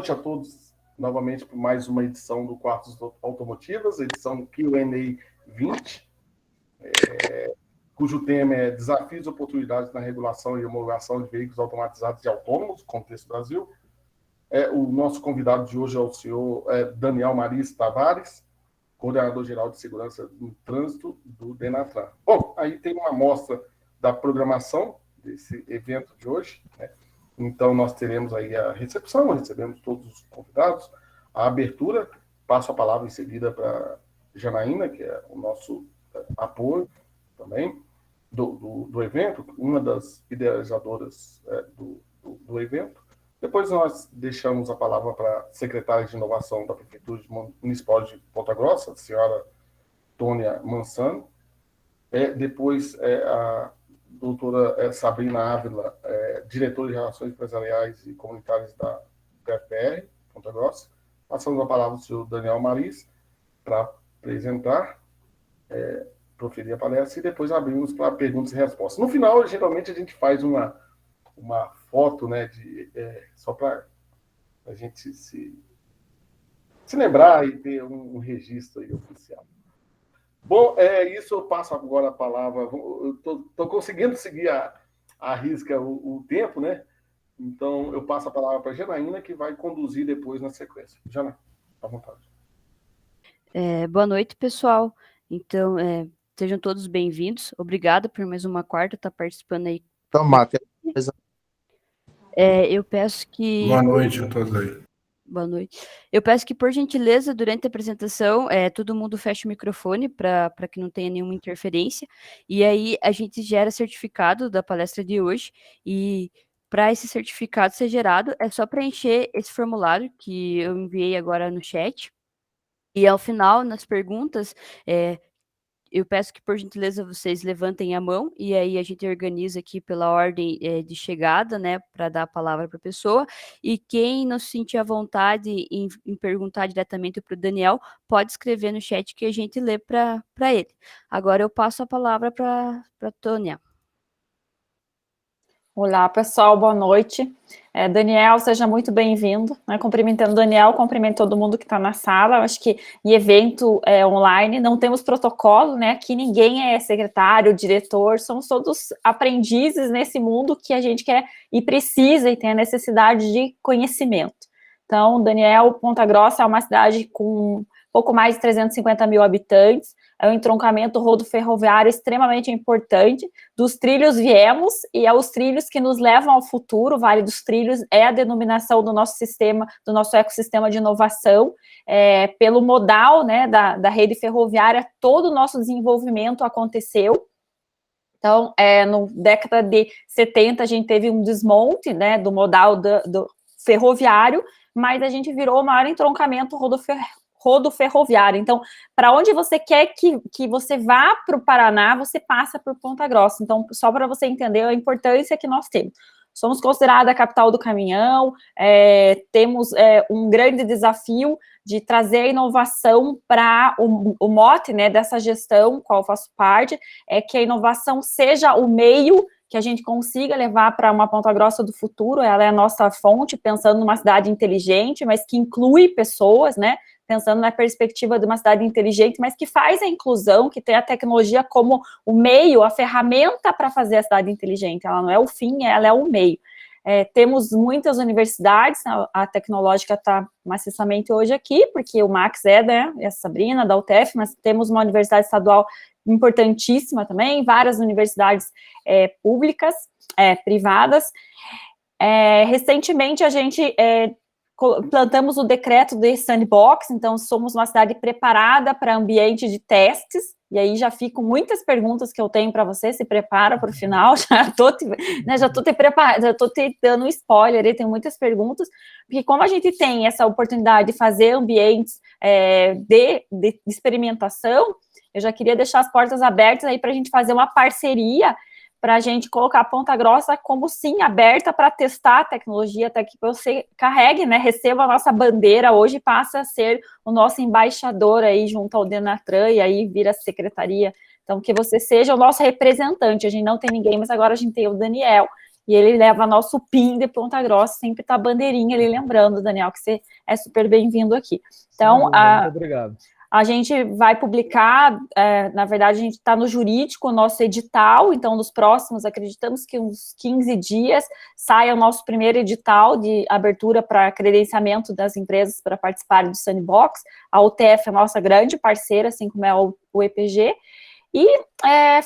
noite a todos, novamente, por mais uma edição do Quartos Automotivas, edição Q&A 20, cujo tema é Desafios e Oportunidades na Regulação e Homologação de Veículos Automatizados e Autônomos, Contexto Brasil. O nosso convidado de hoje é o senhor Daniel Maris Tavares, coordenador-geral de Segurança no Trânsito do Denatran. Bom, aí tem uma amostra da programação desse evento de hoje, né? Então, nós teremos aí a recepção, recebemos todos os convidados, a abertura, passo a palavra em seguida para Janaína, que é o nosso apoio também do evento, uma das idealizadoras do evento. Depois nós deixamos a palavra para a secretária de Inovação da Prefeitura Municipal de Ponta Grossa, a senhora Tônia Mansano. Depois a doutora Sabrina Ávila, diretora de Relações Empresariais e Comunitárias da PFR, Ponta Grossa. Passamos a palavra ao senhor Daniel Maris para apresentar, proferir a palestra, e depois abrimos para perguntas e respostas. No final, geralmente, a gente faz uma foto, né, só para a gente se lembrar e ter um registro aí oficial. Bom, isso eu passo agora a palavra. Eu estou conseguindo seguir a risca o tempo, né? Então, eu passo a palavra para a Janaína, que vai conduzir depois na sequência. Jana, à vontade. Boa noite, pessoal. Então, sejam todos bem-vindos. Obrigada por mais uma quarta estar participando aí. Eu peço que... Boa noite a todos aí. Boa noite. Eu peço que, por gentileza, durante a apresentação, todo mundo feche o microfone para que não tenha nenhuma interferência. E aí a gente gera certificado da palestra de hoje. E para esse certificado ser gerado, é só preencher esse formulário que eu enviei agora no chat. E ao final, nas perguntas, eu peço que, por gentileza, vocês levantem a mão, e aí a gente organiza aqui pela ordem de chegada, né, para dar a palavra para a pessoa, e quem não se sentir à vontade em perguntar diretamente para o Daniel, pode escrever no chat que a gente lê para ele. Agora eu passo a palavra para a Tônia. Olá, pessoal, boa noite. Daniel, seja muito bem-vindo, né? Cumprimentando o Daniel, cumprimento todo mundo que está na sala. Eu acho que em evento online não temos protocolo, né? Aqui ninguém é secretário, diretor, somos todos aprendizes nesse mundo que a gente quer e precisa e tem a necessidade de conhecimento. Então, Daniel, Ponta Grossa é uma cidade com pouco mais de 350 mil habitantes, é um entroncamento rodoferroviário extremamente importante. Dos trilhos viemos, e é os trilhos que nos levam ao futuro. O Vale dos Trilhos é a denominação do nosso sistema, do nosso ecossistema de inovação. Pelo modal, né, da rede ferroviária, todo o nosso desenvolvimento aconteceu. Então, na década de 70, a gente teve um desmonte, né, do modal do ferroviário, mas a gente virou o maior entroncamento rodoferroviário. Então, para onde você quer que você vá para o Paraná, você passa por Ponta Grossa. Então, só para você entender a importância que nós temos. Somos considerada a capital do caminhão, temos um grande desafio de trazer a inovação para o mote, né, dessa gestão, qual eu faço parte, é que a inovação seja o meio que a gente consiga levar para uma Ponta Grossa do futuro. Ela é a nossa fonte, pensando numa cidade inteligente, mas que inclui pessoas, né, pensando na perspectiva de uma cidade inteligente, mas que faz a inclusão, que tem a tecnologia como o meio, a ferramenta para fazer a cidade inteligente. Ela não é o fim, ela é o meio. Temos muitas universidades, a tecnológica está maciçamente hoje aqui, porque o Max né, e a Sabrina, da UTF, mas temos uma universidade estadual importantíssima também, várias universidades públicas, privadas. Recentemente, a gente plantamos o decreto de sandbox, então somos uma cidade preparada para ambiente de testes, e aí já ficam muitas perguntas que eu tenho para você, se prepara para o final, já estou te dando um spoiler, aí tem muitas perguntas, porque como a gente tem essa oportunidade de fazer ambientes de experimentação, eu já queria deixar as portas abertas aí para a gente fazer uma parceria, para a gente colocar a Ponta Grossa como, sim, aberta para testar a tecnologia, até que você carregue, né, receba a nossa bandeira hoje e passe a ser o nosso embaixador aí junto ao Denatran, e aí vira a secretaria. Então, que você seja o nosso representante. A gente não tem ninguém, mas agora a gente tem o Daniel, e ele leva nosso PIN de Ponta Grossa, sempre tá a bandeirinha ali, lembrando, Daniel, que você é super bem-vindo aqui. Então, muito obrigado. A gente vai publicar, na verdade, a gente está no jurídico, o nosso edital, então, nos próximos, acreditamos que uns 15 dias, saia o nosso primeiro edital de abertura para credenciamento das empresas para participarem do Sandbox. A UTF é a nossa grande parceira, assim como é o EPG, e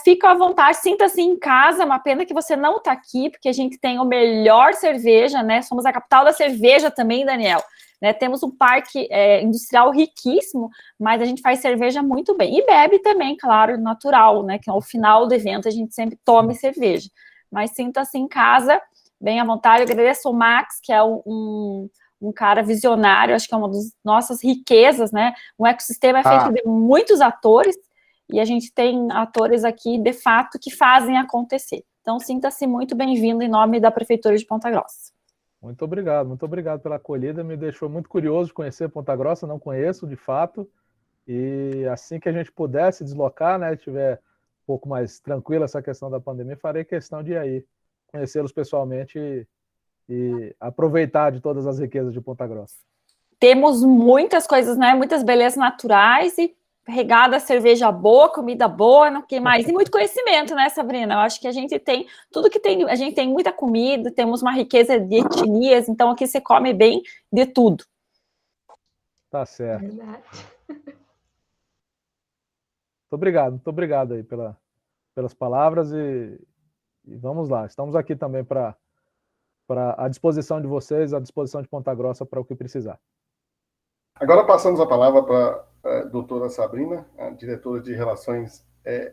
fica à vontade, sinta-se em casa, uma pena que você não está aqui, porque a gente tem o melhor cerveja, né, somos a capital da cerveja também, Daniel. Né, temos um parque industrial riquíssimo, mas a gente faz cerveja muito bem. E bebe também, claro, natural, né? Que ao final do evento a gente sempre tome cerveja. Mas sinta-se em casa, bem à vontade. Eu agradeço ao Max, que é um cara visionário, acho que é uma das nossas riquezas, né? Um ecossistema é feito de muitos atores, e a gente tem atores aqui, de fato, que fazem acontecer. Então, sinta-se muito bem-vindo em nome da Prefeitura de Ponta Grossa. Muito obrigado pela acolhida, me deixou muito curioso de conhecer Ponta Grossa, não conheço de fato, e assim que a gente puder se deslocar, né, tiver um pouco mais tranquila essa questão da pandemia, farei questão de ir aí, conhecê-los pessoalmente e aproveitar de todas as riquezas de Ponta Grossa. Temos muitas coisas, né, muitas belezas naturais e regada, cerveja boa, comida boa, não que mais, e muito conhecimento, né, Sabrina? Eu acho que a gente tem tudo que tem, a gente tem muita comida, temos uma riqueza de etnias, então aqui você come bem de tudo. Tá certo. Verdade. Muito obrigado aí pelas palavras e vamos lá, estamos aqui também para à disposição de vocês, à disposição de Ponta Grossa para o que precisar. Agora passamos a palavra para a doutora Sabrina, a diretora de Relações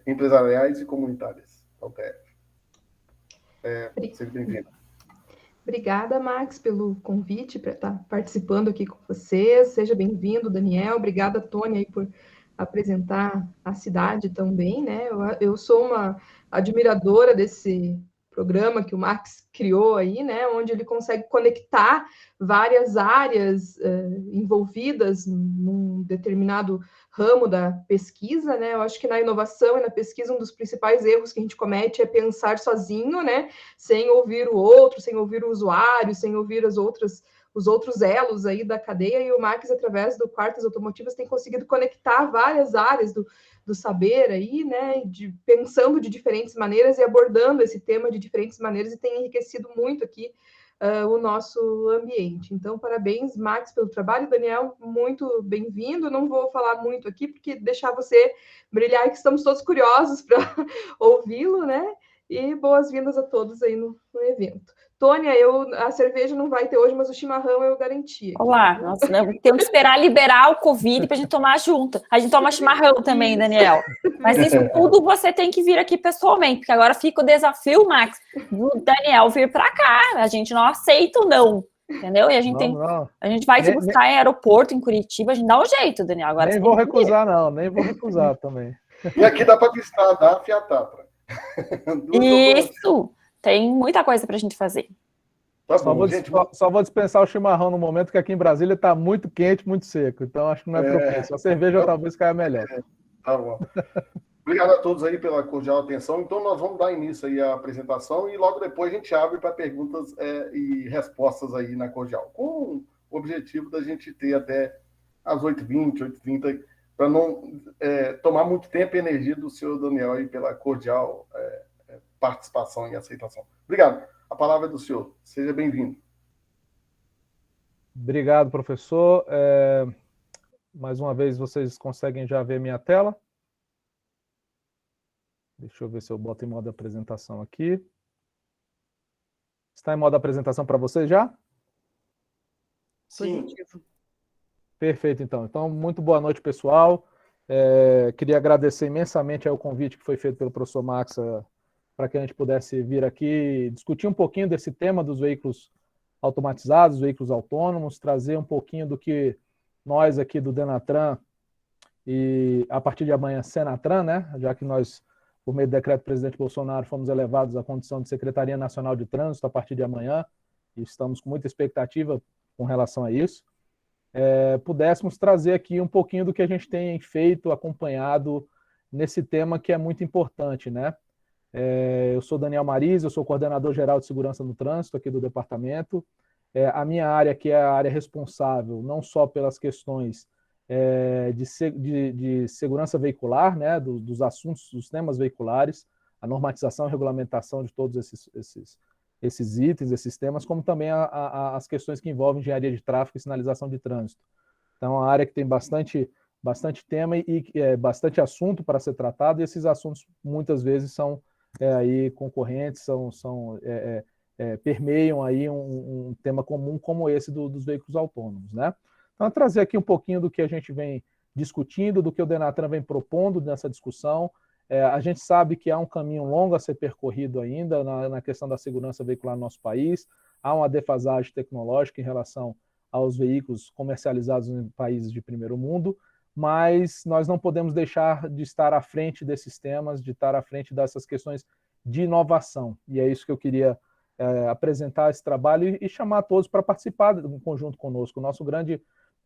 Empresariais e Comunitárias da UTF. Seja bem-vinda. Obrigada, Max, pelo convite para estar participando aqui com vocês. Seja bem-vindo, Daniel. Obrigada, Tônia, aí, por apresentar a cidade tão bem, né? Eu sou uma admiradora desse programa que o Max criou aí, né, onde ele consegue conectar várias áreas envolvidas num determinado ramo da pesquisa, né? Eu acho que na inovação e na pesquisa um dos principais erros que a gente comete é pensar sozinho, né, sem ouvir o outro, sem ouvir o usuário, sem ouvir os outros elos aí da cadeia, e o Max, através do Quartas Automotivas, tem conseguido conectar várias áreas do saber aí, né, pensando de diferentes maneiras e abordando esse tema de diferentes maneiras, e tem enriquecido muito aqui o nosso ambiente. Então, parabéns, Max, pelo trabalho. Daniel, muito bem-vindo. Não vou falar muito aqui, porque deixar você brilhar, que estamos todos curiosos para ouvi-lo, né? E boas-vindas a todos aí no evento. Tônia, a cerveja não vai ter hoje, mas o chimarrão eu garanti. Olá, nós temos que esperar liberar o Covid para a gente tomar junto. A gente toma chimarrão também, Daniel. Mas isso tudo você tem que vir aqui pessoalmente, porque agora fica o desafio, Max, do Daniel vir para cá. A gente não aceita o não, entendeu? E a gente a gente vai te buscar em aeroporto, em Curitiba, a gente dá um jeito, Daniel. Agora nem vou recusar, não, nem vou recusar também. E aqui dá para visitar, dá fiatar. Isso! Tem muita coisa para a gente fazer. Tá bom, só vou dispensar o chimarrão no momento, que aqui em Brasília está muito quente, muito seco. Então, acho que não é propício. A cerveja talvez caia melhor. Tá bom. Obrigado a todos aí pela cordial atenção. Então, nós vamos dar início aí à apresentação e logo depois a gente abre para perguntas e respostas aí na cordial. Com o objetivo da gente ter até às 8h20, 8h30, para não tomar muito tempo e energia do senhor Daniel aí pela cordial participação e aceitação. Obrigado. A palavra é do senhor. Seja bem-vindo. Obrigado, professor. Mais uma vez, vocês conseguem já ver minha tela? Deixa eu ver se eu boto em modo apresentação aqui. Está em modo apresentação para vocês já? Sim. Perfeito, então. Então, muito boa noite, pessoal. Queria agradecer imensamente ao convite que foi feito pelo professor Max para que a gente pudesse vir aqui discutir um pouquinho desse tema dos veículos automatizados, veículos autônomos, trazer um pouquinho do que nós aqui do Denatran e a partir de amanhã Senatran, né, já que nós, por meio do decreto do presidente Bolsonaro, fomos elevados à condição de Secretaria Nacional de Trânsito a partir de amanhã, e estamos com muita expectativa com relação a isso, pudéssemos trazer aqui um pouquinho do que a gente tem feito, acompanhado nesse tema que é muito importante, né? Eu sou Daniel Maris, eu sou coordenador geral de segurança no trânsito aqui do departamento. A minha área aqui é a área responsável não só pelas questões de segurança veicular, né, dos assuntos, dos temas veiculares, a normatização e regulamentação de todos esses itens, esses temas, como também as questões que envolvem engenharia de tráfego e sinalização de trânsito. Então, é uma área que tem bastante tema e bastante assunto para ser tratado, e esses assuntos muitas vezes são aí concorrentes, permeiam aí um tema comum como esse dos veículos autônomos, né? Então, trazer aqui um pouquinho do que a gente vem discutindo, do que o Denatran vem propondo nessa discussão. A gente sabe que há um caminho longo a ser percorrido ainda na questão da segurança veicular no nosso país, há uma defasagem tecnológica em relação aos veículos comercializados em países de primeiro mundo, mas nós não podemos deixar de estar à frente desses temas, de estar à frente dessas questões de inovação. E é isso que eu queria apresentar esse trabalho e chamar todos para participar em conjunto conosco.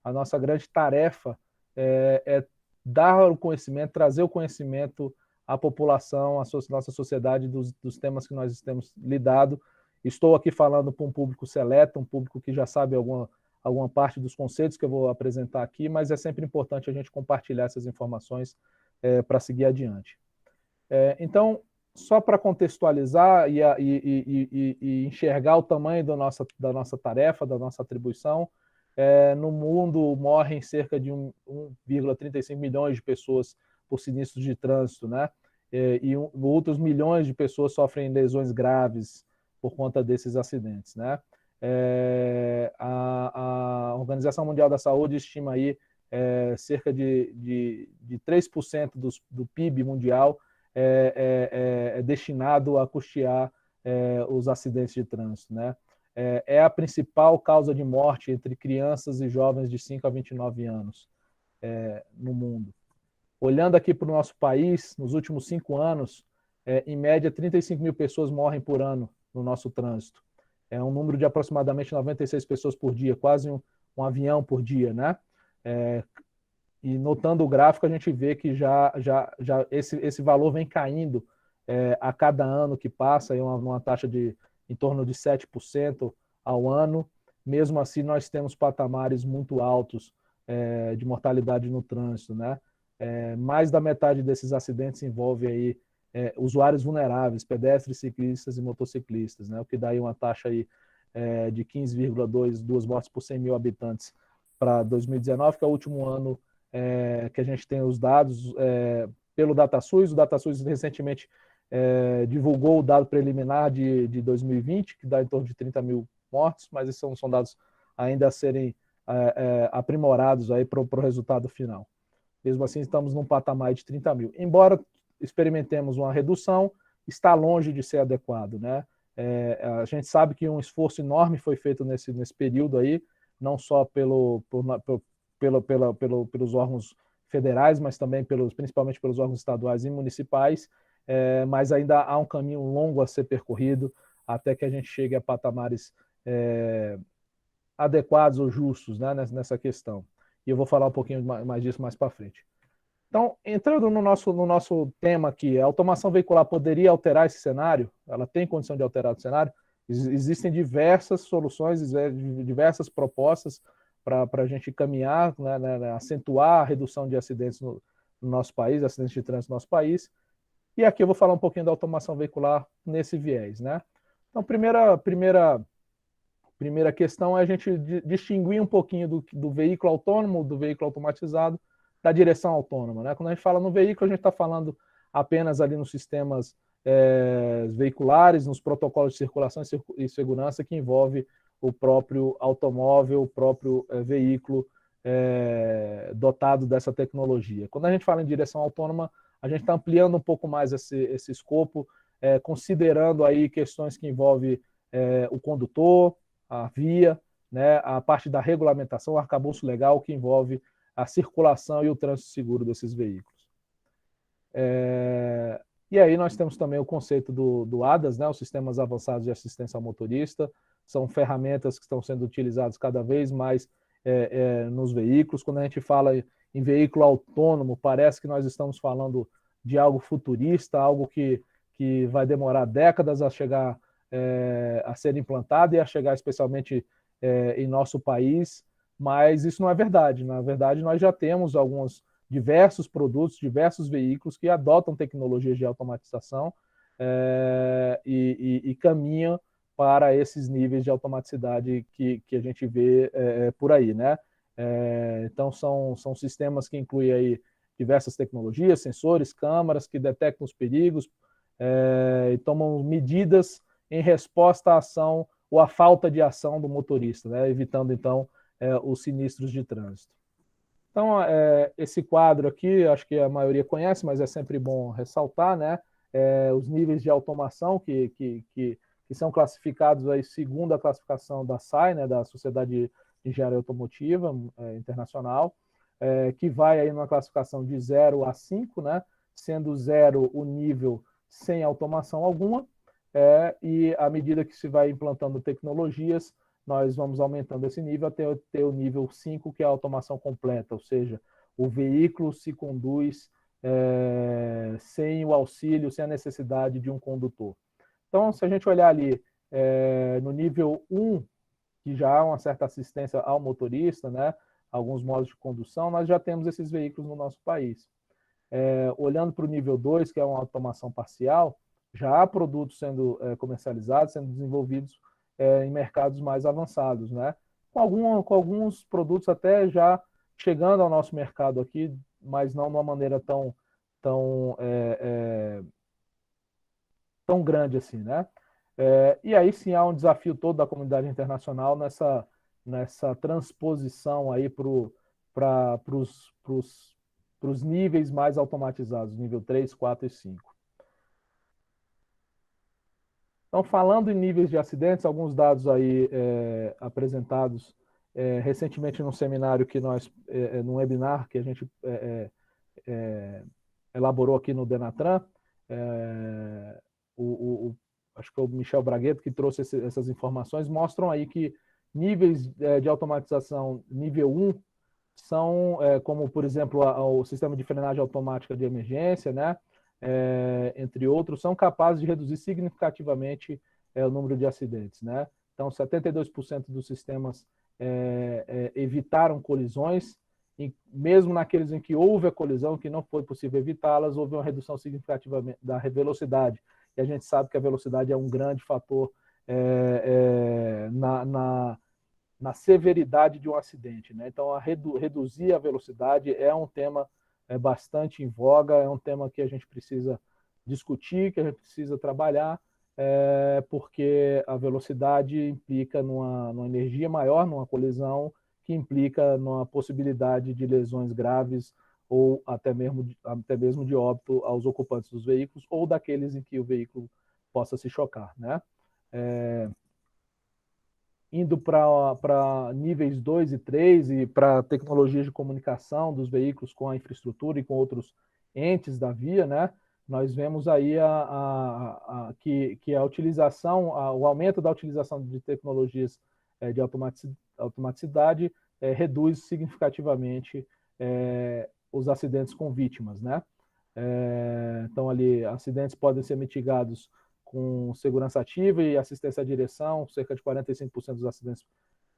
A nossa grande tarefa é dar o conhecimento, trazer o conhecimento à população, à nossa sociedade dos temas que nós temos lidado. Estou aqui falando para um público seleto, um público que já sabe alguma parte dos conceitos que eu vou apresentar aqui, mas é sempre importante a gente compartilhar essas informações para seguir adiante. Então, só para contextualizar e enxergar o tamanho da nossa tarefa, da nossa atribuição, no mundo morrem cerca de 1,35 milhões de pessoas por sinistros de trânsito, né? E outros milhões de pessoas sofrem lesões graves por conta desses acidentes, né? A Organização Mundial da Saúde estima aí cerca de 3% do PIB mundial destinado a custear os acidentes de trânsito, né? É a principal causa de morte entre crianças e jovens de 5 a 29 anos no mundo. Olhando aqui para o nosso país, nos últimos 5 anos, em média, 35 mil pessoas morrem por ano no nosso trânsito. É um número de aproximadamente 96 pessoas por dia, quase um avião por dia, né? E notando o gráfico, a gente vê que já esse valor vem caindo a cada ano que passa, uma taxa de em torno de 7% ao ano. Mesmo assim, nós temos patamares muito altos de mortalidade no trânsito, né? Mais da metade desses acidentes envolve aí usuários vulneráveis, pedestres, ciclistas e motociclistas, né? O que dá aí uma taxa aí, de 15,2 mortes por 100 mil habitantes para 2019, que é o último ano que a gente tem os dados pelo DataSUS. O DataSUS recentemente divulgou o dado preliminar de 2020, que dá em torno de 30 mil mortes, mas esses são dados ainda a serem aprimorados para o resultado final. Mesmo assim, estamos num patamar de 30 mil. Embora experimentemos uma redução, está longe de ser adequado, né? A gente sabe que um esforço enorme foi feito nesse período aí, não só pelos órgãos federais, mas também principalmente pelos órgãos estaduais e municipais, mas ainda há um caminho longo a ser percorrido até que a gente chegue a patamares adequados ou justos, né, nessa questão. E eu vou falar um pouquinho mais disso mais para frente. Então, entrando no nosso tema aqui, a automação veicular poderia alterar esse cenário? Ela tem condição de alterar o cenário? Existem diversas soluções, diversas propostas para a gente caminhar, né, acentuar a redução de acidentes no nosso país, acidentes de trânsito no nosso país. E aqui eu vou falar um pouquinho da automação veicular nesse viés, né? Então, primeira questão é a gente distinguir um pouquinho do veículo autônomo, do veículo automatizado, da direção autônoma, né? Quando a gente fala no veículo, a gente está falando apenas ali nos sistemas veiculares, nos protocolos de circulação e segurança que envolve o próprio automóvel, o próprio veículo dotado dessa tecnologia. Quando a gente fala em direção autônoma, a gente está ampliando um pouco mais esse escopo, considerando aí questões que envolvem o condutor, a via, né, a parte da regulamentação, o arcabouço legal que envolve a circulação e o trânsito seguro desses veículos. E aí nós temos também o conceito do ADAS, né, os Sistemas Avançados de Assistência ao Motorista, são ferramentas que estão sendo utilizadas cada vez mais nos veículos. Quando a gente fala em veículo autônomo, parece que nós estamos falando de algo futurista, algo que que vai demorar décadas a chegar, a ser implantado e a chegar especialmente em nosso país, mas isso não é verdade. Na verdade, nós já temos diversos produtos, diversos veículos que adotam tecnologias de automatização e caminham para esses níveis de automaticidade que a gente vê por aí, né? Então, são sistemas que incluem aí diversas tecnologias, sensores, câmaras que detectam os perigos e tomam medidas em resposta à ação ou à falta de ação do motorista, né? Evitando, então, os sinistros de trânsito. Então, esse quadro aqui, acho que a maioria conhece, mas é sempre bom ressaltar, né? Os níveis de automação que são classificados aí segundo a classificação da SAI, né? Da Sociedade de Engenharia Automotiva Internacional, que vai aí numa classificação de 0 a 5, né? Sendo 0 o nível sem automação alguma, e à medida que se vai implantando tecnologias, nós vamos aumentando esse nível até ter o nível 5, que é a automação completa, ou seja, o veículo se conduz sem o auxílio, sem a necessidade de um condutor. Então, se a gente olhar ali no nível 1, que já há uma certa assistência ao motorista, né, alguns modos de condução, nós já temos esses veículos no nosso país. Olhando para o nível 2, que é uma automação parcial, já há produtos sendo comercializados, sendo desenvolvidos em mercados mais avançados, né? Com alguns produtos até já chegando ao nosso mercado aqui, mas não de uma maneira tão grande assim, né? E aí sim há um desafio todo da comunidade internacional nessa transposição aí para os níveis mais automatizados, nível 3, 4 e 5. Então, falando em níveis de acidentes, alguns dados aí apresentados recentemente num seminário que num webinar que a gente elaborou aqui no Denatran, acho que é o Michel Bragueto que trouxe essas informações, mostram aí que níveis de automatização nível 1 são, como, por exemplo, o sistema de frenagem automática de emergência, né? Entre outros, são capazes de reduzir significativamente o número de acidentes, né? Então, 72% dos sistemas evitaram colisões, e mesmo naqueles em que houve a colisão, que não foi possível evitá-las, houve uma redução significativa da velocidade. E a gente sabe que a velocidade é um grande fator na severidade de um acidente, né? Então, reduzir a velocidade é um tema bastante em voga, é um tema que a gente precisa discutir, que a gente precisa trabalhar, porque a velocidade implica numa energia maior, numa colisão, que implica numa possibilidade de lesões graves ou até mesmo de óbito aos ocupantes dos veículos ou daqueles em que o veículo possa se chocar, né? Indo para níveis 2 e 3 e para tecnologias de comunicação dos veículos com a infraestrutura e com outros entes da via, né? Nós vemos aí que a utilização, o aumento da utilização de tecnologias de automaticidade reduz significativamente os acidentes com vítimas, né? Então, ali, acidentes podem ser mitigados com segurança ativa e assistência à direção, cerca de 45% dos acidentes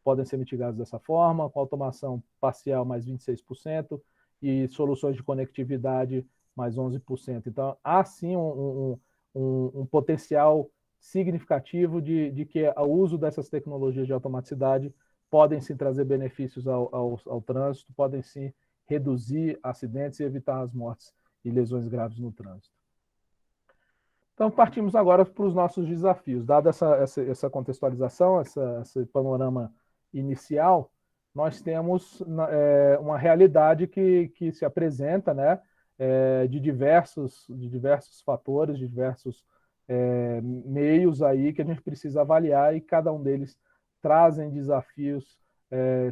podem ser mitigados dessa forma, com automação parcial mais 26% e soluções de conectividade mais 11%. Então, há sim um potencial significativo de que o uso dessas tecnologias de automaticidade podem sim trazer benefícios ao trânsito, podem sim reduzir acidentes e evitar as mortes e lesões graves no trânsito. Então, partimos agora para os nossos desafios. Dada essa contextualização, esse panorama inicial, nós temos uma realidade que se apresenta, né, de diversos fatores, de diversos meios aí que a gente precisa avaliar, e cada um deles trazem desafios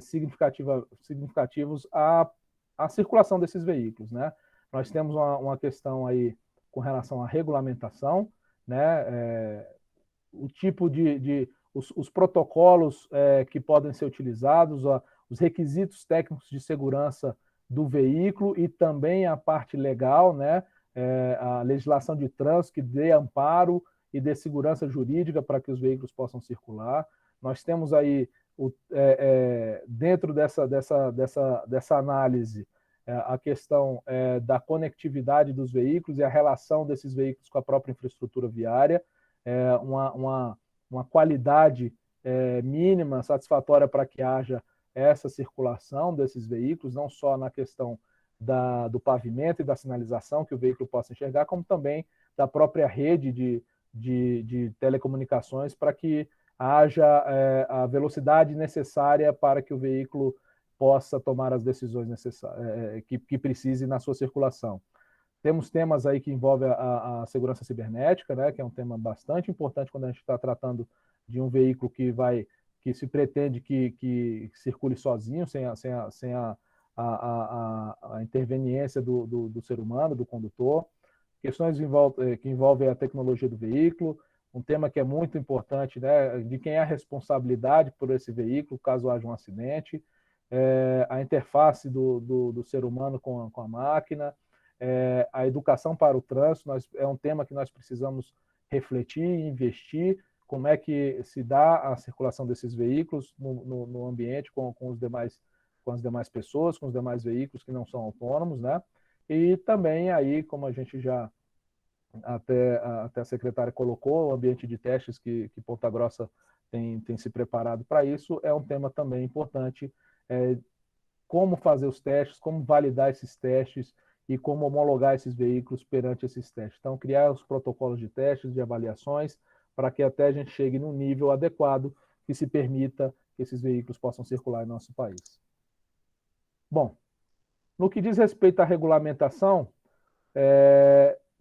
significativos à circulação desses veículos, né? Nós temos uma questão aí com relação à regulamentação, né? O tipo os protocolos que podem ser utilizados, os requisitos técnicos de segurança do veículo e também a parte legal, né? a legislação de trânsito que dê amparo e dê segurança jurídica para que os veículos possam circular. Nós temos aí, dentro dessa análise, a questão da conectividade dos veículos e a relação desses veículos com a própria infraestrutura viária, uma qualidade mínima, satisfatória para que haja essa circulação desses veículos, não só na questão do pavimento e da sinalização que o veículo possa enxergar, como também da própria rede de telecomunicações para que haja a velocidade necessária para que o veículo possa tomar as decisões necessárias, que precise na sua circulação. Temos temas aí que envolvem a segurança cibernética, né, que é um tema bastante importante quando a gente está tratando de um veículo que se pretende que circule sozinho, sem a interveniência do ser humano, do condutor. Questões que envolvem a tecnologia do veículo, um tema que é muito importante, né, de quem é a responsabilidade por esse veículo, caso haja um acidente, a interface do ser humano com a máquina, a educação para o trânsito, é um tema que nós precisamos refletir e investir, como é que se dá a circulação desses veículos no ambiente com as demais pessoas, com os demais veículos que não são autônomos, né? E também aí, como a gente já até a secretária colocou, o ambiente de testes que Ponta Grossa tem se preparado para isso, é um tema também importante, como fazer os testes, como validar esses testes e como homologar esses veículos perante esses testes. Então, criar os protocolos de testes, de avaliações, para que até a gente chegue num nível adequado que se permita que esses veículos possam circular em nosso país. Bom, no que diz respeito à regulamentação,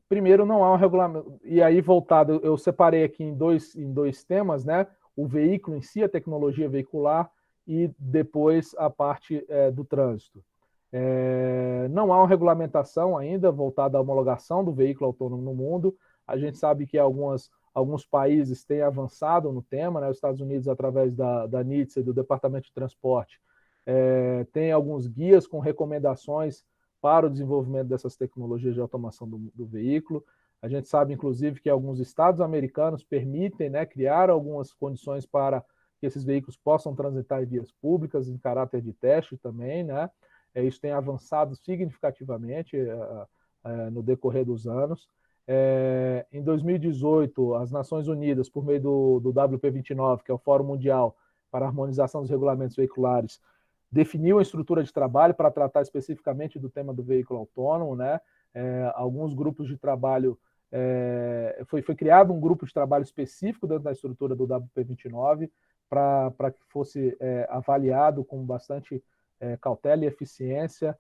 primeiro não há um regulamento, e aí voltado, eu separei aqui em dois temas, né? O veículo em si, a tecnologia veicular, e depois a parte do trânsito. Não há uma regulamentação ainda voltada à homologação do veículo autônomo no mundo. A gente sabe que alguns países têm avançado no tema, né? Os Estados Unidos, através da NHTSA e do Departamento de Transporte, tem alguns guias com recomendações para o desenvolvimento dessas tecnologias de automação do veículo. A gente sabe, inclusive, que alguns estados americanos permitem, né, criar algumas condições para que esses veículos possam transitar em vias públicas em caráter de teste também, né? Isso tem avançado significativamente no decorrer dos anos. Em 2018, as Nações Unidas, por meio do WP29, que é o Fórum Mundial para a Harmonização dos Regulamentos Veiculares, definiu a estrutura de trabalho para tratar especificamente do tema do veículo autônomo, né? Alguns grupos de trabalho, foi criado um grupo de trabalho específico dentro da estrutura do WP29 para que fosse avaliado com bastante cautela e eficiência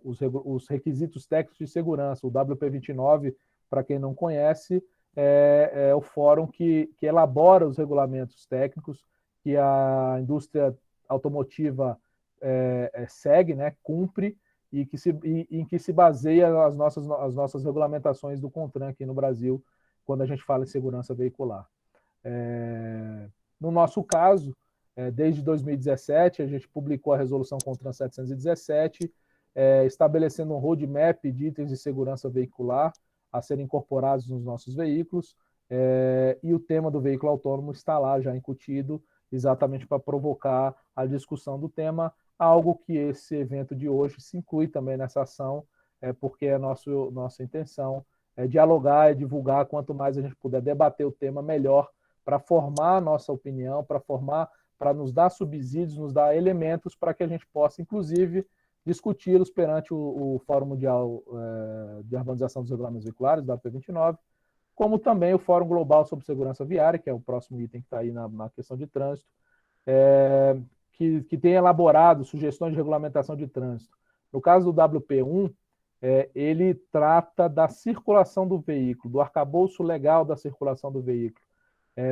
os requisitos técnicos de segurança. O WP29, para quem não conhece, é o fórum que elabora os regulamentos técnicos que a indústria automotiva segue, né, cumpre, e em que se baseia as nossas regulamentações do CONTRAN aqui no Brasil, quando a gente fala em segurança veicular. No nosso caso, desde 2017, a gente publicou a resolução CONTRAN 717, estabelecendo um roadmap de itens de segurança veicular a serem incorporados nos nossos veículos, e o tema do veículo autônomo está lá já incutido, exatamente para provocar a discussão do tema, algo que esse evento de hoje se inclui também nessa ação, porque é nossa intenção dialogar e divulgar. Quanto mais a gente puder debater o tema, melhor, para formar a nossa opinião, para nos dar subsídios, nos dar elementos para que a gente possa, inclusive, discuti-los perante o Fórum Mundial de Harmonização dos Regulamentos Veiculares, da WP29, como também o Fórum Global sobre Segurança Viária, que é o próximo item que está aí na questão de trânsito, que tem elaborado sugestões de regulamentação de trânsito. No caso do WP1, ele trata da circulação do veículo, do arcabouço legal da circulação do veículo.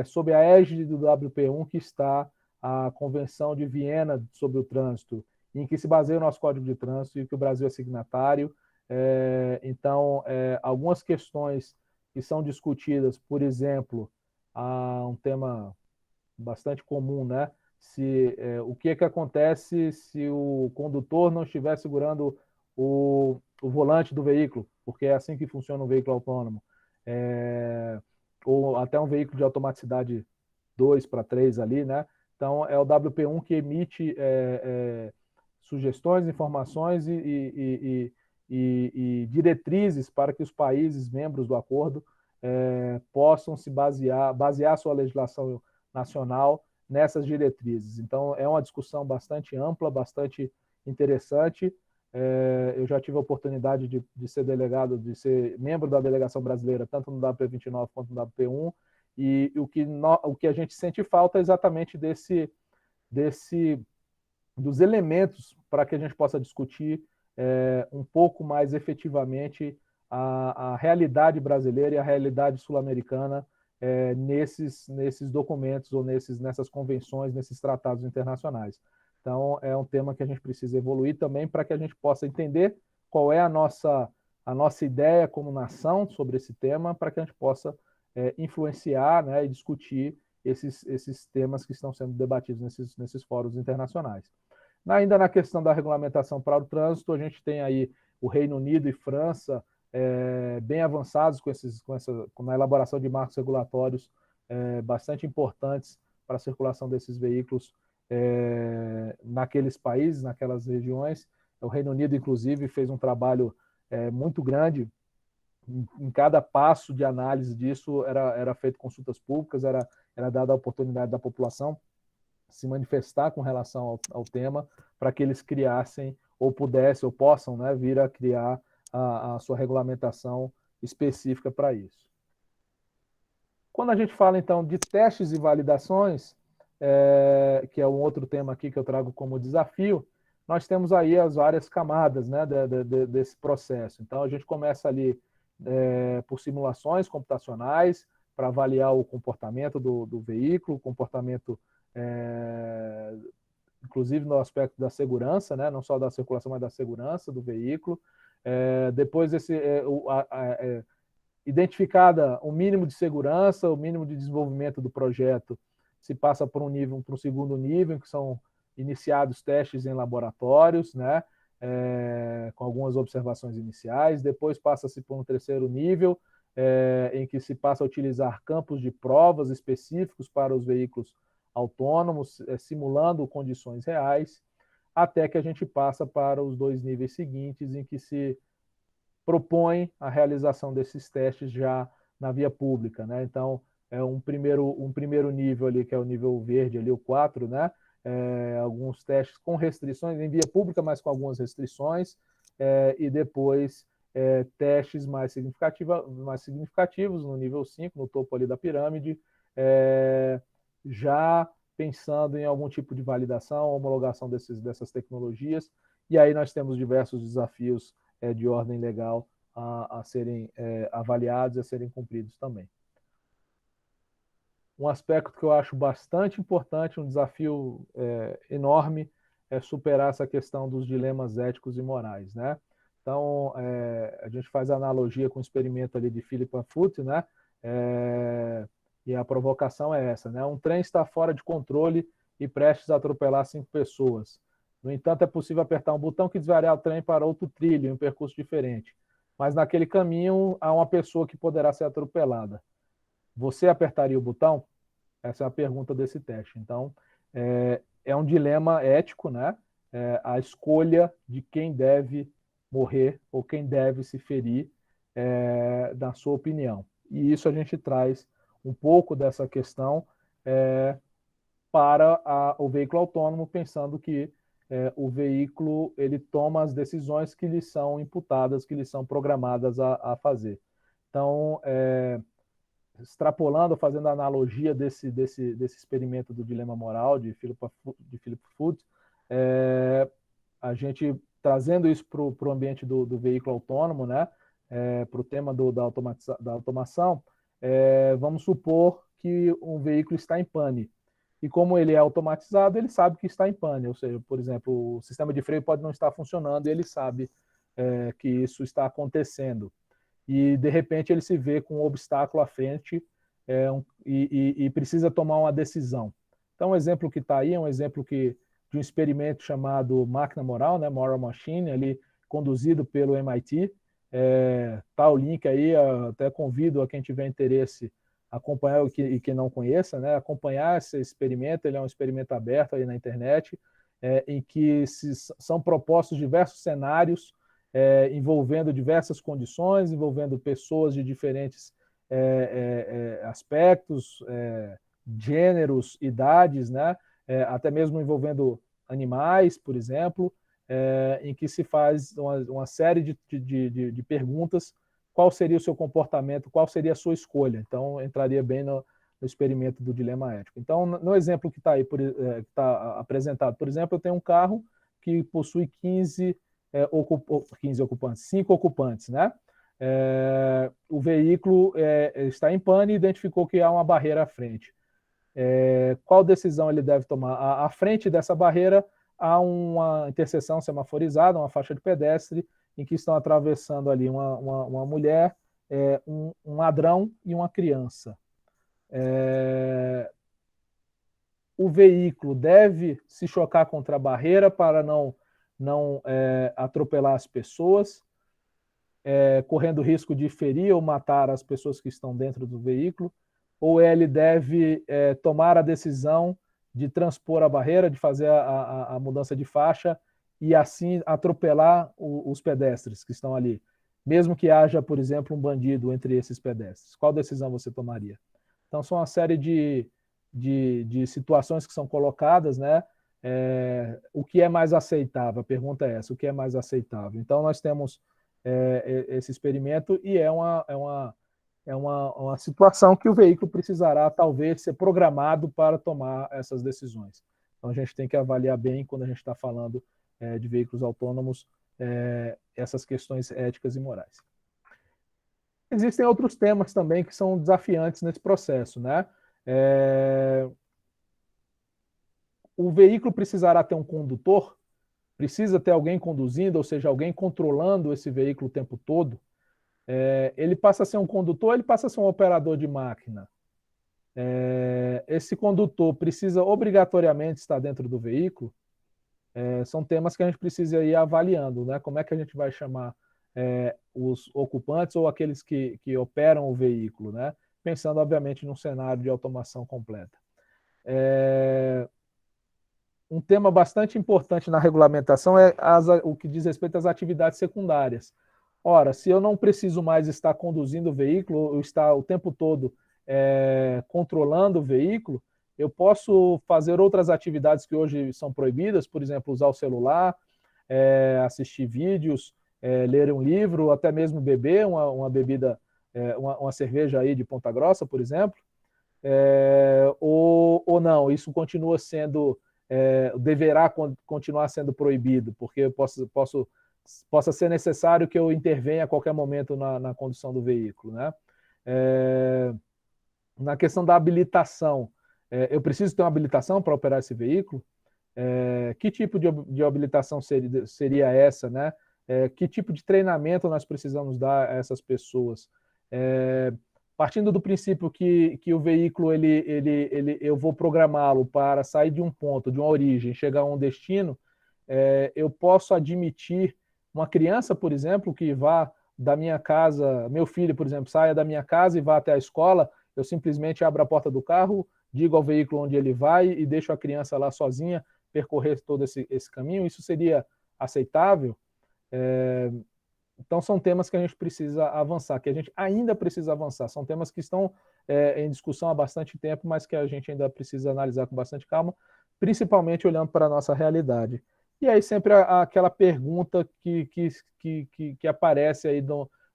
Sob a égide do WP1 que está a Convenção de Viena sobre o Trânsito, em que se baseia o nosso Código de Trânsito e que o Brasil é signatário. Então, algumas questões que são discutidas, por exemplo, um tema bastante comum, né? O que acontece se o condutor não estiver segurando o volante do veículo, porque é assim que funciona um veículo autônomo, ou até um veículo de automaticidade 2 para 3 ali, né? Então, é o WP1 que emite sugestões, informações e diretrizes para que os países membros do acordo possam se basear sua legislação nacional nessas diretrizes. Então, é uma discussão bastante ampla, bastante interessante. Eu já tive a oportunidade de ser delegado, de ser membro da delegação brasileira, tanto no WP29 quanto no WP1, e o que a gente sente falta é exatamente dos elementos para que a gente possa discutir um pouco mais efetivamente a realidade brasileira e a realidade sul-americana nesses documentos ou nessas convenções, nesses tratados internacionais. Então, é um tema que a gente precisa evoluir também para que a gente possa entender qual é a nossa ideia como nação sobre esse tema, para que a gente possa influenciar, né, e discutir esses temas que estão sendo debatidos nesses fóruns internacionais. Ainda na questão da regulamentação para o trânsito, a gente tem aí o Reino Unido e França bem avançados na elaboração de marcos regulatórios bastante importantes para a circulação desses veículos naqueles países, naquelas regiões. O Reino Unido, inclusive, fez um trabalho muito grande. Em cada passo de análise disso era feito consultas públicas, era dada a oportunidade da população se manifestar com relação ao tema, para que eles criassem ou pudessem ou possam, né, vir a criar a sua regulamentação específica para isso. Quando a gente fala, então, de testes e validações, que é um outro tema aqui que eu trago como desafio, nós temos aí as várias camadas, né, desse processo. Então, a gente começa ali por simulações computacionais para avaliar o comportamento do veículo, o comportamento, inclusive no aspecto da segurança, né, não só da circulação, mas da segurança do veículo. Depois, identificada o mínimo de segurança, o mínimo de desenvolvimento do projeto, se passa para um segundo nível, que são iniciados testes em laboratórios, né, com algumas observações iniciais. Depois passa-se por um terceiro nível, em que se passa a utilizar campos de provas específicos para os veículos autônomos, simulando condições reais, até que a gente passa para os 2 níveis seguintes, em que se propõe a realização desses testes já na via pública, né? Então, um primeiro nível ali, que é o nível verde, ali, o 4, né? Alguns testes com restrições, em via pública, mas com algumas restrições, e depois testes mais significativos no nível 5, no topo ali da pirâmide, já pensando em algum tipo de validação, homologação dessas tecnologias, e aí nós temos diversos desafios de ordem legal a serem avaliados e a serem cumpridos também. Um aspecto que eu acho bastante importante, um desafio enorme, é superar essa questão dos dilemas éticos e morais, né? Então, a gente faz a analogia com o experimento ali de Philip Foot, né? E a provocação é essa, né? Um trem está fora de controle e prestes a atropelar 5 pessoas. No entanto, é possível apertar um botão que desviará o trem para outro trilho, em um percurso diferente. Mas naquele caminho há uma pessoa que poderá ser atropelada. Você apertaria o botão? Essa é a pergunta desse teste. Então, é um dilema ético, né? A escolha de quem deve morrer ou quem deve se ferir, na sua opinião. E isso a gente traz um pouco dessa questão para o veículo autônomo, pensando que o veículo ele toma as decisões que lhe são imputadas, que lhe são programadas a fazer. Então, extrapolando, fazendo a analogia desse experimento do dilema moral de Philip Foot, a gente trazendo isso para o ambiente do veículo autônomo, né, para o tema da automação, vamos supor que um veículo está em pane. E como ele é automatizado, ele sabe que está em pane. Ou seja, por exemplo, o sistema de freio pode não estar funcionando e ele sabe que isso está acontecendo. E, de repente, ele se vê com um obstáculo à frente e precisa tomar uma decisão. Então, um exemplo que está aí é um exemplo de um experimento chamado Máquina Moral, né, Moral Machine, ali, conduzido pelo MIT, Tá o link aí, até convido a quem tiver interesse a acompanhar e quem não conheça, né, acompanhar esse experimento. Ele é um experimento aberto aí na internet, em que são propostos diversos cenários envolvendo diversas condições, envolvendo pessoas de diferentes aspectos, gêneros, idades, né, até mesmo envolvendo animais, por exemplo, em que se faz uma série de perguntas: qual seria o seu comportamento, qual seria a sua escolha. Então, entraria bem no experimento do dilema ético. Então, no exemplo que está aí, que está apresentado, por exemplo, eu tenho um carro que possui 15 ocupantes, 5 ocupantes, né? O veículo está em pane e identificou que há uma barreira à frente. Qual decisão ele deve tomar? À frente dessa barreira há uma interseção semaforizada, uma faixa de pedestre, em que estão atravessando ali uma mulher, um ladrão e uma criança. O veículo deve se chocar contra a barreira para não atropelar as pessoas, correndo o risco de ferir ou matar as pessoas que estão dentro do veículo, ou ele deve tomar a decisão de transpor a barreira, de fazer a mudança de faixa e assim atropelar os pedestres que estão ali, mesmo que haja, por exemplo, um bandido entre esses pedestres. Qual decisão você tomaria? Então, são uma série de situações que são colocadas, né? O que é mais aceitável? A pergunta é essa: o que é mais aceitável? Então, nós temos esse experimento e é uma situação que o veículo precisará, talvez, ser programado para tomar essas decisões. Então, a gente tem que avaliar bem, quando a gente está falando de veículos autônomos, essas questões éticas e morais. Existem outros temas também que são desafiantes nesse processo, né? O veículo precisará ter um condutor, precisa ter alguém conduzindo, ou seja, alguém controlando esse veículo o tempo todo. Ele passa a ser um condutor, ele passa a ser um operador de máquina. Esse condutor precisa obrigatoriamente estar dentro do veículo. São temas que a gente precisa ir avaliando, né? Como é que a gente vai chamar os ocupantes ou aqueles que operam o veículo, né? Pensando, obviamente, num cenário de automação completa. Um tema bastante importante na regulamentação é o que diz respeito às atividades secundárias. Ora, se eu não preciso mais estar conduzindo o veículo, ou estar o tempo todo controlando o veículo, eu posso fazer outras atividades que hoje são proibidas, por exemplo, usar o celular, assistir vídeos, ler um livro, até mesmo beber uma bebida, uma cerveja aí de Ponta Grossa, por exemplo, ou não, isso continua sendo, deverá continuar sendo proibido, porque possa ser necessário que eu intervenha a qualquer momento na condução do veículo, né? Na questão da habilitação, eu preciso ter uma habilitação para operar esse veículo? Que tipo de habilitação seria essa, né? Que tipo de treinamento nós precisamos dar a essas pessoas? Partindo do princípio que o veículo eu vou programá-lo para sair de um ponto, de uma origem, chegar a um destino, eu posso admitir uma criança, por exemplo, que vá da minha casa, meu filho, por exemplo, saia da minha casa e vá até a escola, eu simplesmente abro a porta do carro, digo ao veículo onde ele vai e deixo a criança lá sozinha percorrer todo esse caminho? Isso seria aceitável? Então, são temas que a gente precisa avançar, que a gente ainda precisa avançar. São temas que estão em discussão há bastante tempo, mas que a gente ainda precisa analisar com bastante calma, principalmente olhando para a nossa realidade. E aí sempre aquela pergunta que aparece aí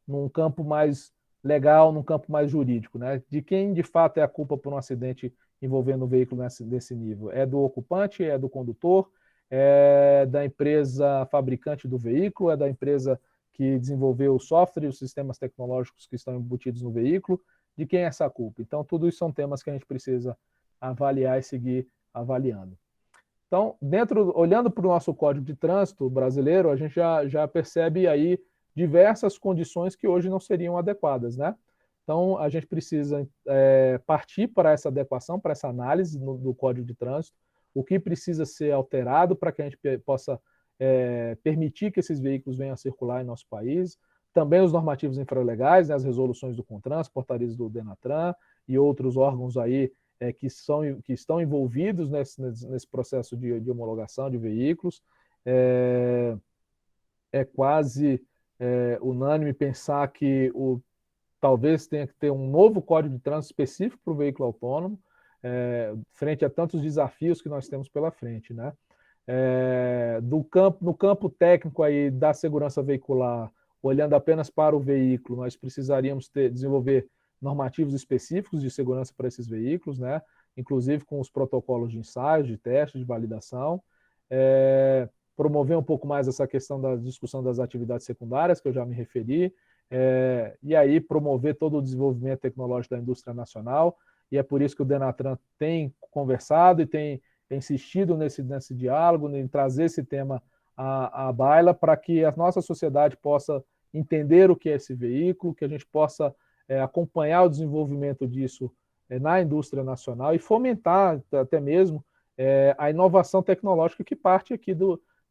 num campo mais legal, num campo mais jurídico, né? De quem de fato é a culpa por um acidente envolvendo o veículo nesse nível? É do ocupante, é do condutor, é da empresa fabricante do veículo, é da empresa que desenvolveu o software e os sistemas tecnológicos que estão embutidos no veículo? De quem é essa culpa? Então, tudo isso são temas que a gente precisa avaliar e seguir avaliando. Então, olhando para o nosso Código de Trânsito brasileiro, a gente já percebe aí diversas condições que hoje não seriam adequadas, né? Então, a gente precisa partir para essa adequação, para essa análise do Código de Trânsito, o que precisa ser alterado para que a gente possa permitir que esses veículos venham a circular em nosso país, também os normativos infralegais, né, as resoluções do CONTRAN, as portarias do DENATRAN e outros órgãos aí que estão envolvidos nesse processo de homologação de veículos. É quase unânime pensar que talvez tenha que ter um novo código de trânsito específico para o veículo autônomo, frente a tantos desafios que nós temos pela frente, né? No campo técnico aí da segurança veicular, olhando apenas para o veículo, nós precisaríamos desenvolver normativos específicos de segurança para esses veículos, né? Inclusive com os protocolos de ensaio, de teste, de validação, promover um pouco mais essa questão da discussão das atividades secundárias, que eu já me referi, e aí promover todo o desenvolvimento tecnológico da indústria nacional, e é por isso que o DENATRAN tem conversado e tem insistido nesse diálogo, em trazer esse tema à baila, para que a nossa sociedade possa entender o que é esse veículo, que a gente possa acompanhar o desenvolvimento disso na indústria nacional e fomentar até mesmo a inovação tecnológica que parte aqui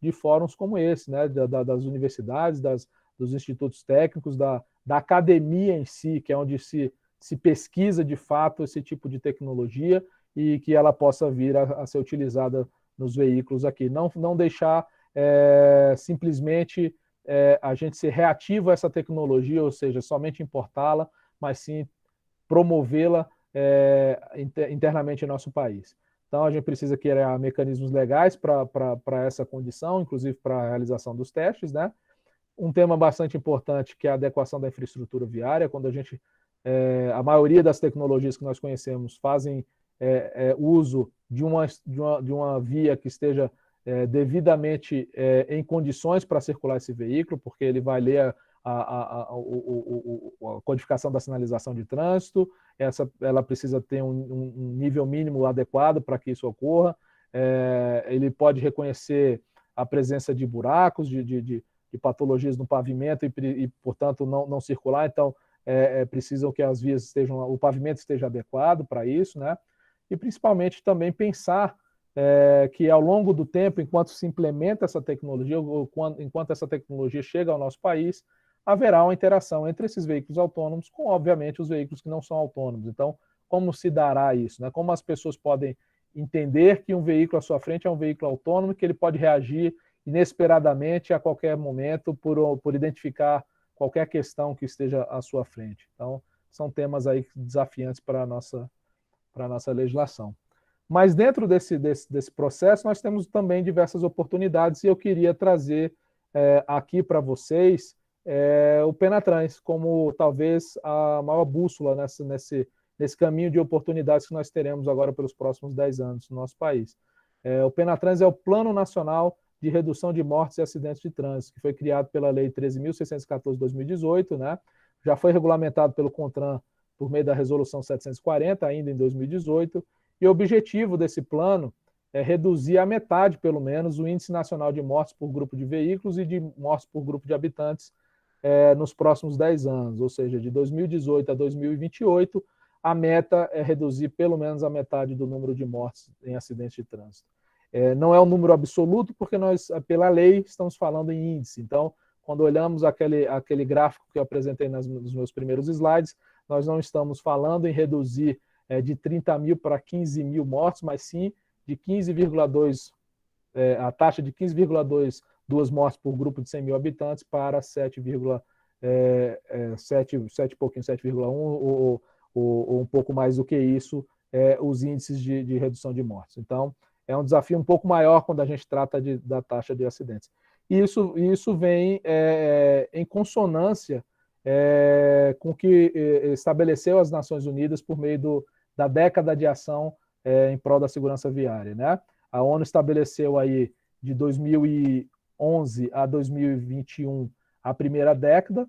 de fóruns como esse, né, das universidades, dos institutos técnicos, da academia em si, que é onde se pesquisa de fato esse tipo de tecnologia e que ela possa vir a ser utilizada nos veículos aqui. Não deixar simplesmente a gente ser reativo a essa tecnologia, ou seja, somente importá-la, mas sim promovê-la internamente em nosso país. Então, a gente precisa criar mecanismos legais para essa condição, inclusive para a realização dos testes, né? Um tema bastante importante que é a adequação da infraestrutura viária, quando a maioria das tecnologias que nós conhecemos fazem uso de uma via que esteja devidamente em condições para circular esse veículo, porque ele vai ler a codificação da sinalização de trânsito, ela precisa ter um nível mínimo adequado para que isso ocorra, ele pode reconhecer a presença de buracos, de patologias no pavimento e portanto, não circular, então precisam que as vias o pavimento esteja adequado para isso, né? E principalmente também pensar que ao longo do tempo, enquanto se implementa essa tecnologia, ou enquanto essa tecnologia chega ao nosso país, haverá uma interação entre esses veículos autônomos com, obviamente, os veículos que não são autônomos. Então, como se dará isso, né? Como as pessoas podem entender que um veículo à sua frente é um veículo autônomo, que ele pode reagir inesperadamente a qualquer momento por identificar qualquer questão que esteja à sua frente. Então, são temas aí desafiantes para a nossa legislação. Mas dentro desse processo, nós temos também diversas oportunidades e eu queria trazer aqui para vocês o Penatrans como talvez a maior bússola nesse caminho de oportunidades que nós teremos agora pelos próximos 10 anos no nosso país. O Penatrans é o Plano Nacional de Redução de Mortes e Acidentes de Trânsito, que foi criado pela Lei 13.614 de 2018, né? Já foi regulamentado pelo CONTRAN por meio da Resolução 740, ainda em 2018, e o objetivo desse plano é reduzir à metade, pelo menos, o Índice Nacional de Mortes por grupo de veículos e de mortes por grupo de habitantes nos próximos 10 anos, ou seja, de 2018 a 2028, a meta é reduzir pelo menos a metade do número de mortes em acidentes de trânsito. Não é um número absoluto, porque nós, pela lei, estamos falando em índice. Então, quando olhamos aquele gráfico que eu apresentei nos meus primeiros slides, nós não estamos falando em reduzir de 30 mil para 15 mil mortes, mas sim de 15,2, a taxa de 15,2 mortes por grupo de 100 mil habitantes para 7,1 ou um pouco mais do que isso, os índices de redução de mortes. Então, é um desafio um pouco maior quando a gente trata da taxa de acidentes. E isso vem em consonância com o que estabeleceu as Nações Unidas por meio da década de ação em prol da segurança viária, né? A ONU estabeleceu aí de 2011 a 2021 a primeira década,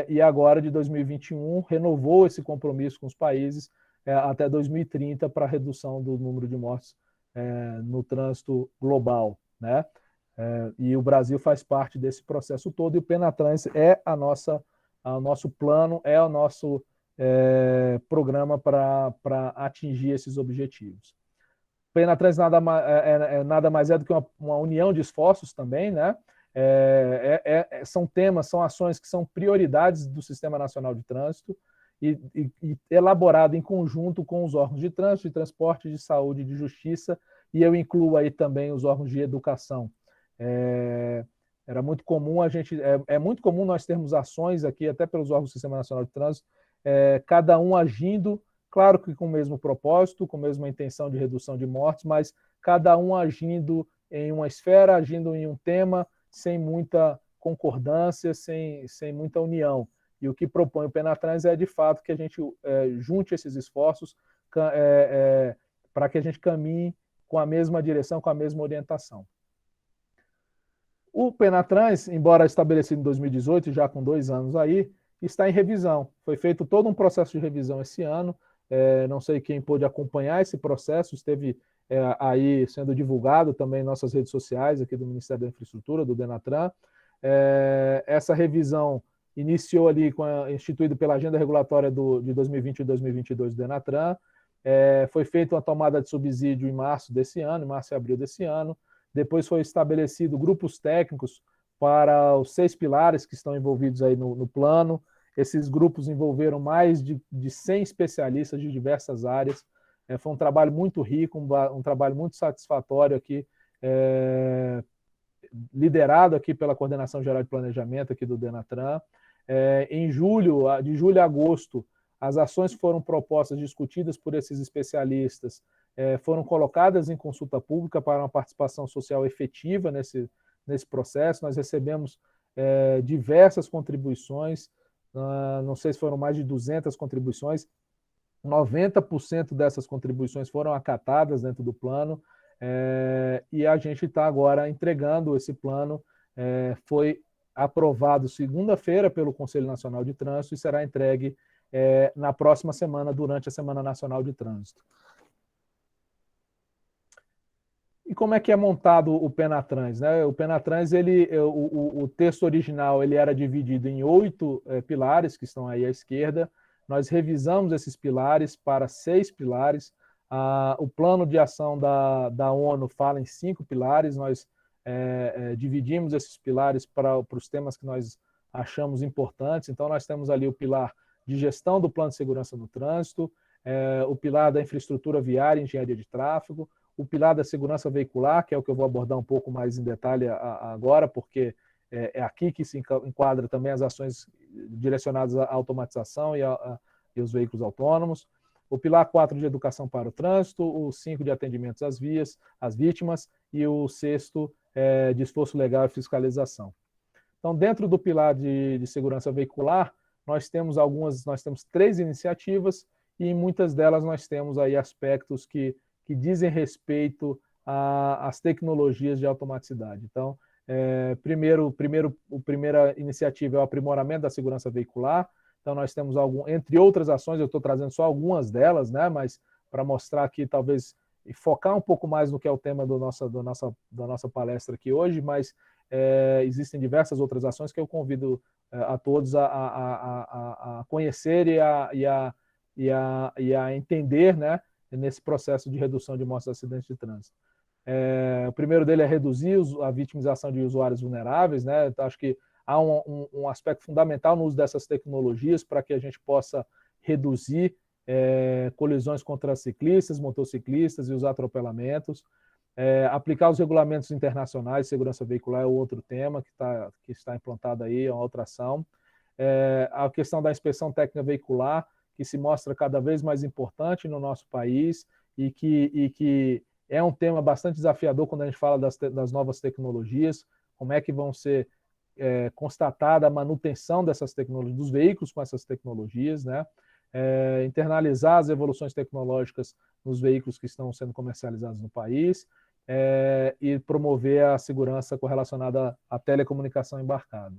e agora de 2021 renovou esse compromisso com os países até 2030 para a redução do número de mortes no trânsito global, né? E o Brasil faz parte desse processo todo, e o Penatrans é o nosso plano, é o nosso programa para atingir esses objetivos. O Penatrans nada mais é do que uma união de esforços também, né? são temas, são ações que são prioridades do Sistema Nacional de Trânsito e elaborado em conjunto com os órgãos de trânsito, de transporte, de saúde, de justiça, e eu incluo aí também os órgãos de educação. Era muito comum é muito comum nós termos ações aqui, até pelos órgãos do Sistema Nacional de Trânsito, cada um agindo, claro que com o mesmo propósito, com a mesma intenção de redução de mortes, mas cada um agindo em uma esfera, agindo em um tema, sem muita concordância, sem muita união. E o que propõe o Penatrans é, de fato, que a gente junte esses esforços para que a gente caminhe com a mesma direção, com a mesma orientação. O Penatrans, embora estabelecido em 2018, já com 2 anos aí, está em revisão. Foi feito todo um processo de revisão esse ano. Não sei quem pôde acompanhar esse processo, esteve aí sendo divulgado também em nossas redes sociais, aqui do Ministério da Infraestrutura, do Denatran. Essa revisão iniciou ali, instituído pela Agenda Regulatória de 2020 e 2022 do Denatran. Foi feita uma tomada de subsídio em março desse ano, em março e abril desse ano. Depois foi estabelecido grupos técnicos para os 6 pilares que estão envolvidos aí no plano. Esses grupos envolveram mais de 100 especialistas de diversas áreas. Foi um trabalho muito rico, um trabalho muito satisfatório aqui, liderado aqui pela Coordenação Geral de Planejamento aqui do Denatran. De julho a agosto, as ações foram propostas, discutidas por esses especialistas, foram colocadas em consulta pública para uma participação social efetiva nesse processo. Nós recebemos diversas contribuições, não sei se foram mais de 200 contribuições, 90% dessas contribuições foram acatadas dentro do plano, e a gente está agora entregando esse plano. Foi aprovado segunda-feira pelo Conselho Nacional de Trânsito e será entregue na próxima semana, durante a Semana Nacional de Trânsito. E como é que é montado o Penatrans, né? O Penatrans, o texto original, ele era dividido em 8 pilares, que estão aí à esquerda. Nós revisamos esses pilares para 6 pilares. O plano de ação da ONU fala em 5 pilares. Nós dividimos esses pilares para os temas que nós achamos importantes. Então, nós temos ali o pilar de gestão do plano de segurança no trânsito, o pilar da infraestrutura viária e engenharia de tráfego, o pilar da segurança veicular, que é o que eu vou abordar um pouco mais em detalhe agora, porque é aqui que se enquadra também as ações direcionadas à automatização e os veículos autônomos, o pilar 4 de educação para o trânsito, o 5 de atendimentos às vítimas e o 6º de esforço legal e fiscalização. Então, dentro do pilar de segurança veicular, nós temos 3 iniciativas e em muitas delas nós temos aí aspectos que dizem respeito às tecnologias de automaticidade. Então, a primeira iniciativa é o aprimoramento da segurança veicular. Então, nós temos entre outras ações, eu estou trazendo só algumas delas, né, mas para mostrar aqui, talvez, e focar um pouco mais no que é o tema da nossa palestra aqui hoje, mas existem diversas outras ações que eu convido a todos a conhecer e a entender, né, nesse processo de redução de mortes e acidentes de trânsito. O primeiro dele é reduzir a vitimização de usuários vulneráveis, né? Então, acho que há um aspecto fundamental no uso dessas tecnologias para que a gente possa reduzir colisões contra ciclistas, motociclistas e os atropelamentos. Aplicar os regulamentos internacionais de segurança veicular é outro tema que está implantado aí, é uma outra ação. A questão da inspeção técnica veicular, que se mostra cada vez mais importante no nosso país e que é um tema bastante desafiador quando a gente fala das novas tecnologias, como é que vão ser constatada a manutenção dessas tecnologias, dos veículos com essas tecnologias, né? Internalizar as evoluções tecnológicas nos veículos que estão sendo comercializados no país e promover a segurança correlacionada à telecomunicação embarcada.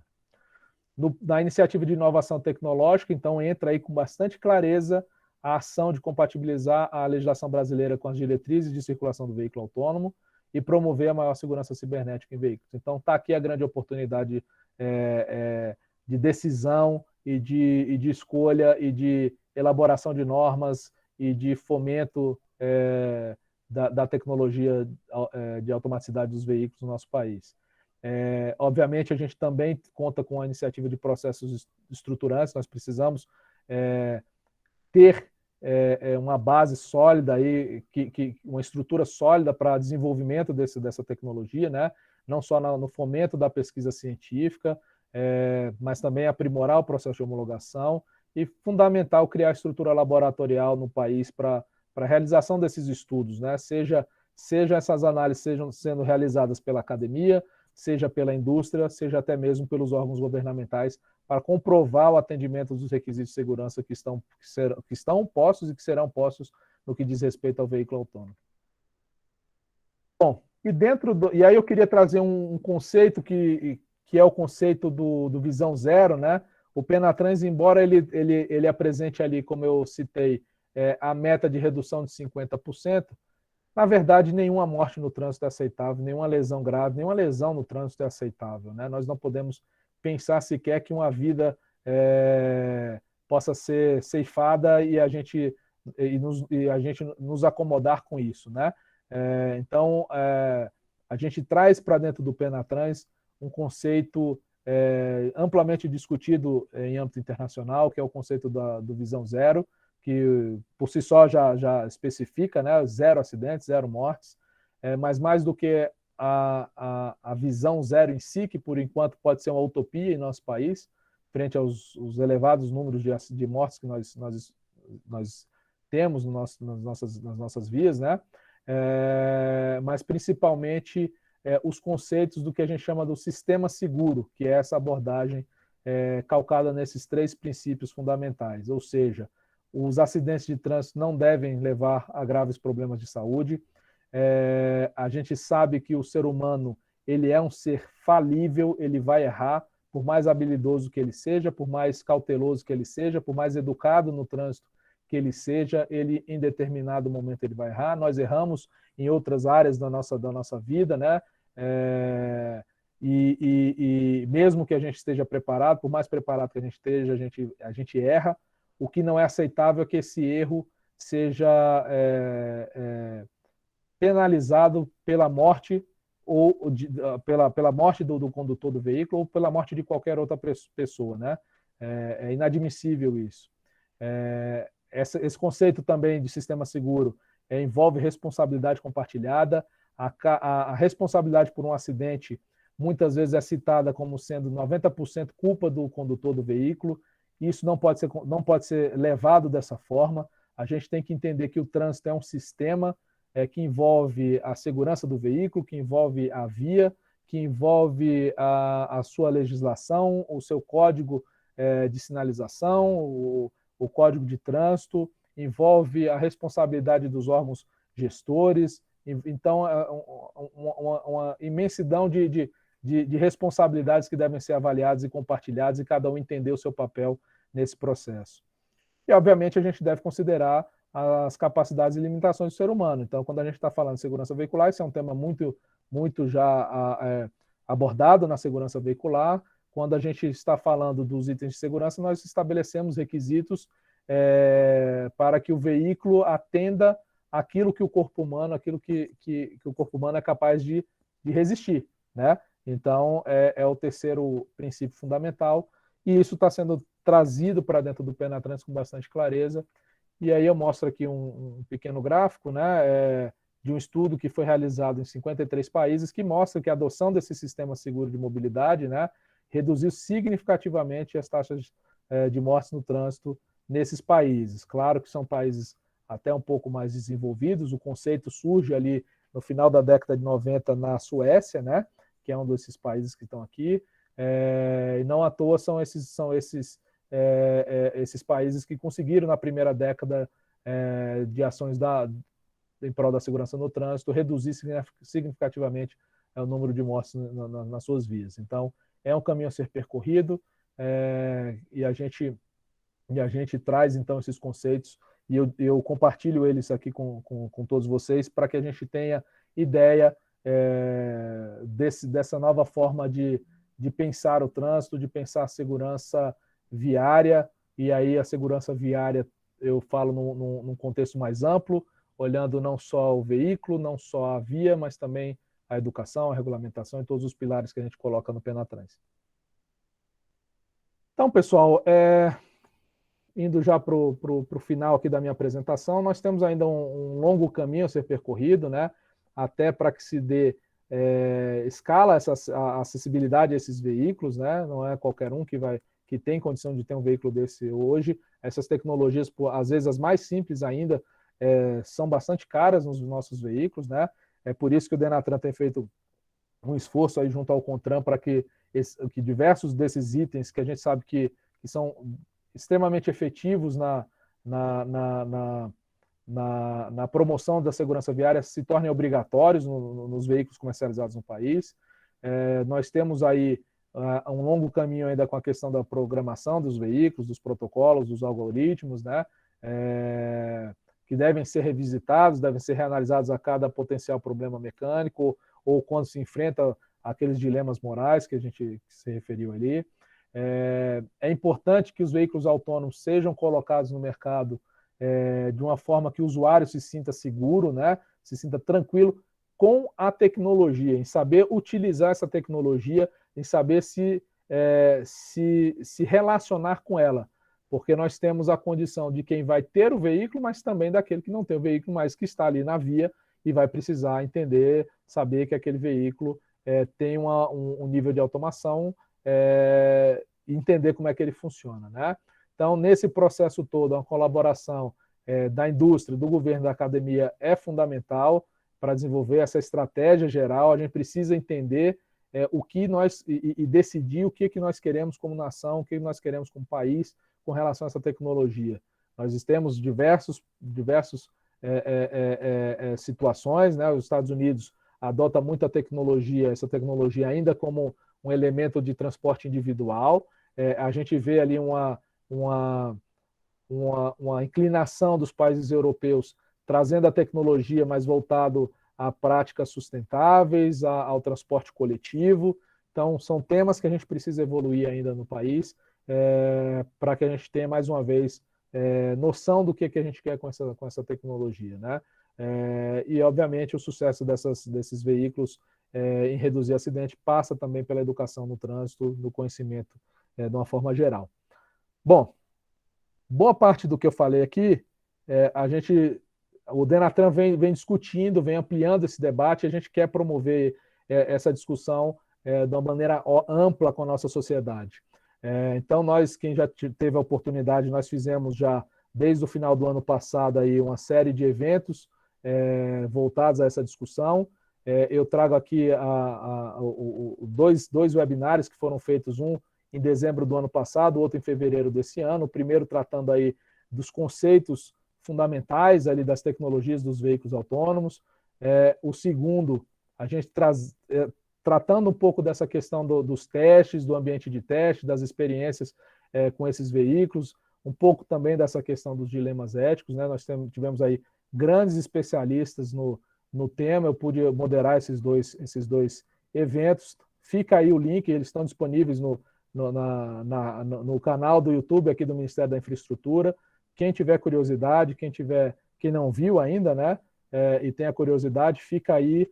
Na iniciativa de inovação tecnológica, então, entra aí com bastante clareza a ação de compatibilizar a legislação brasileira com as diretrizes de circulação do veículo autônomo e promover a maior segurança cibernética em veículos. Então, está aqui a grande oportunidade de decisão e de escolha e de elaboração de normas e de fomento da tecnologia de automaticidade dos veículos no nosso país. Obviamente, a gente também conta com a iniciativa de processos estruturantes, nós precisamos ter uma base sólida, aí, uma estrutura sólida para desenvolvimento dessa tecnologia, né? Não só no fomento da pesquisa científica, mas também aprimorar o processo de homologação e fundamental criar estrutura laboratorial no país para a realização desses estudos, né? Seja essas análises sendo realizadas pela academia, seja pela indústria, seja até mesmo pelos órgãos governamentais, para comprovar o atendimento dos requisitos de segurança que estão postos e que serão postos no que diz respeito ao veículo autônomo. Bom, e aí eu queria trazer um conceito que é o conceito do Visão Zero, né? O Penatrans, embora ele apresente ali, como eu citei, a meta de redução de 50%, na verdade, nenhuma morte no trânsito é aceitável, nenhuma lesão grave, nenhuma lesão no trânsito é aceitável, né? Nós não podemos pensar sequer que uma vida possa ser ceifada e a gente nos acomodar com isso, né? Então, a gente traz para dentro do Penatrans um conceito amplamente discutido em âmbito internacional, que é o conceito do Visão Zero, que por si só já especifica, né, 0 acidentes, 0 mortes, mas mais do que a visão zero em si, que por enquanto pode ser uma utopia em nosso país, frente aos elevados números de mortes que nós temos nas nossas vias, né? Mas principalmente os conceitos do que a gente chama do sistema seguro, que é essa abordagem calcada nesses 3 princípios fundamentais, ou seja, os acidentes de trânsito não devem levar a graves problemas de saúde. A gente sabe que o ser humano ele é um ser falível, ele vai errar, por mais habilidoso que ele seja, por mais cauteloso que ele seja, por mais educado no trânsito que ele seja, ele em determinado momento ele vai errar. Nós erramos em outras áreas da nossa vida, né? E mesmo que a gente esteja preparado, por mais preparado que a gente esteja, a gente erra. O que não é aceitável é que esse erro seja penalizado pela morte pela morte do condutor do veículo ou pela morte de qualquer outra pessoa, né? É inadmissível isso. Esse conceito também de sistema seguro envolve responsabilidade compartilhada. A responsabilidade por um acidente muitas vezes é citada como sendo 90% culpa do condutor do veículo. Isso não pode ser levado dessa forma. A gente tem que entender que o trânsito é um sistema que envolve a segurança do veículo, que envolve a via, que envolve a sua legislação, o seu código de sinalização, o código de trânsito, envolve a responsabilidade dos órgãos gestores. Então, uma imensidão de responsabilidades que devem ser avaliadas e compartilhadas e cada um entender o seu papel nesse processo. E, obviamente, a gente deve considerar as capacidades e limitações do ser humano. Então, quando a gente está falando de segurança veicular, isso é um tema muito já abordado na segurança veicular. Quando a gente está falando dos itens de segurança, nós estabelecemos requisitos para que o veículo atenda aquilo que o corpo humano, o corpo humano é capaz de resistir, né? Então, é o terceiro princípio fundamental, e isso está sendo trazido para dentro do Penatrans com bastante clareza. E aí eu mostro aqui um pequeno gráfico, né, de um estudo que foi realizado em 53 países, que mostra que a adoção desse sistema seguro de mobilidade, né, reduziu significativamente as taxas de mortes no trânsito nesses países. Claro que são países até um pouco mais desenvolvidos. O conceito surge ali no final da década de 90 na Suécia, né, que é um desses países que estão aqui, e não à toa são esses países que conseguiram, na primeira década de ações em prol da segurança no trânsito, reduzir significativamente o número de mortes nas suas vias. Então, é um caminho a ser percorrido, e a gente traz, então, esses conceitos, e eu compartilho eles aqui com todos vocês, para que a gente tenha ideia dessa nova forma de pensar o trânsito, de pensar a segurança viária. E aí a segurança viária eu falo num contexto mais amplo, olhando não só o veículo, não só a via, mas também a educação, a regulamentação e todos os pilares que a gente coloca no Penatrans. Então, pessoal, indo já para o final aqui da minha apresentação, nós temos ainda um longo caminho a ser percorrido, né? Até para que se dê escala a acessibilidade a esses veículos, né? Não é qualquer um que tem condição de ter um veículo desse hoje. Essas tecnologias, às vezes as mais simples ainda, são bastante caras nos nossos veículos, né? É por isso que o Denatran tem feito um esforço aí junto ao CONTRAN para que diversos desses itens que a gente sabe que são extremamente efetivos na promoção da segurança viária se tornem obrigatórios nos veículos comercializados no país. Nós temos aí um longo caminho ainda com a questão da programação dos veículos, dos protocolos, dos algoritmos, né? Que devem ser revisitados, devem ser reanalisados a cada potencial problema mecânico ou quando se enfrenta aqueles dilemas morais que se referiu ali. É importante que os veículos autônomos sejam colocados no mercado de uma forma que o usuário se sinta seguro, né? Se sinta tranquilo com a tecnologia, em saber utilizar essa tecnologia, em saber se relacionar com ela, porque nós temos a condição de quem vai ter o veículo, mas também daquele que não tem o veículo, mas que está ali na via e vai precisar entender, saber que aquele veículo tem um nível de automação, entender como é que ele funciona, né? Então, nesse processo todo, a colaboração da indústria, do governo, da academia é fundamental para desenvolver essa estratégia geral. A gente precisa entender o que nós e decidir o que nós queremos como nação, o que nós queremos como país com relação a essa tecnologia. Nós temos diversos situações, né? Os Estados Unidos adota muita tecnologia, essa tecnologia ainda como um elemento de transporte individual. A gente vê ali uma inclinação dos países europeus trazendo a tecnologia mais voltado a práticas sustentáveis, ao transporte coletivo. Então, são temas que a gente precisa evoluir ainda no país, para que a gente tenha, mais uma vez, noção do que a gente quer com essa tecnologia, né? E, obviamente, o sucesso desses veículos em reduzir acidente passa também pela educação no trânsito, no conhecimento de uma forma geral. Bom, boa parte do que eu falei aqui, o Denatran vem discutindo, vem ampliando esse debate, a gente quer promover essa discussão de uma maneira ampla com a nossa sociedade. Então, quem já teve a oportunidade, nós fizemos já, desde o final do ano passado, aí, uma série de eventos voltados a essa discussão. Eu trago aqui dois webinários que foram feitos, um em dezembro do ano passado, outro em fevereiro desse ano. O primeiro tratando aí dos conceitos fundamentais ali das tecnologias dos veículos autônomos. O segundo, a gente tratando um pouco dessa questão dos testes, do ambiente de teste, das experiências com esses veículos, um pouco também dessa questão dos dilemas éticos, né? Nós tivemos aí grandes especialistas no tema, eu pude moderar esses dois eventos. Fica aí o link, eles estão disponíveis no canal do YouTube aqui do Ministério da Infraestrutura. Quem tiver curiosidade, quem não viu ainda, né, e tem a curiosidade, fica aí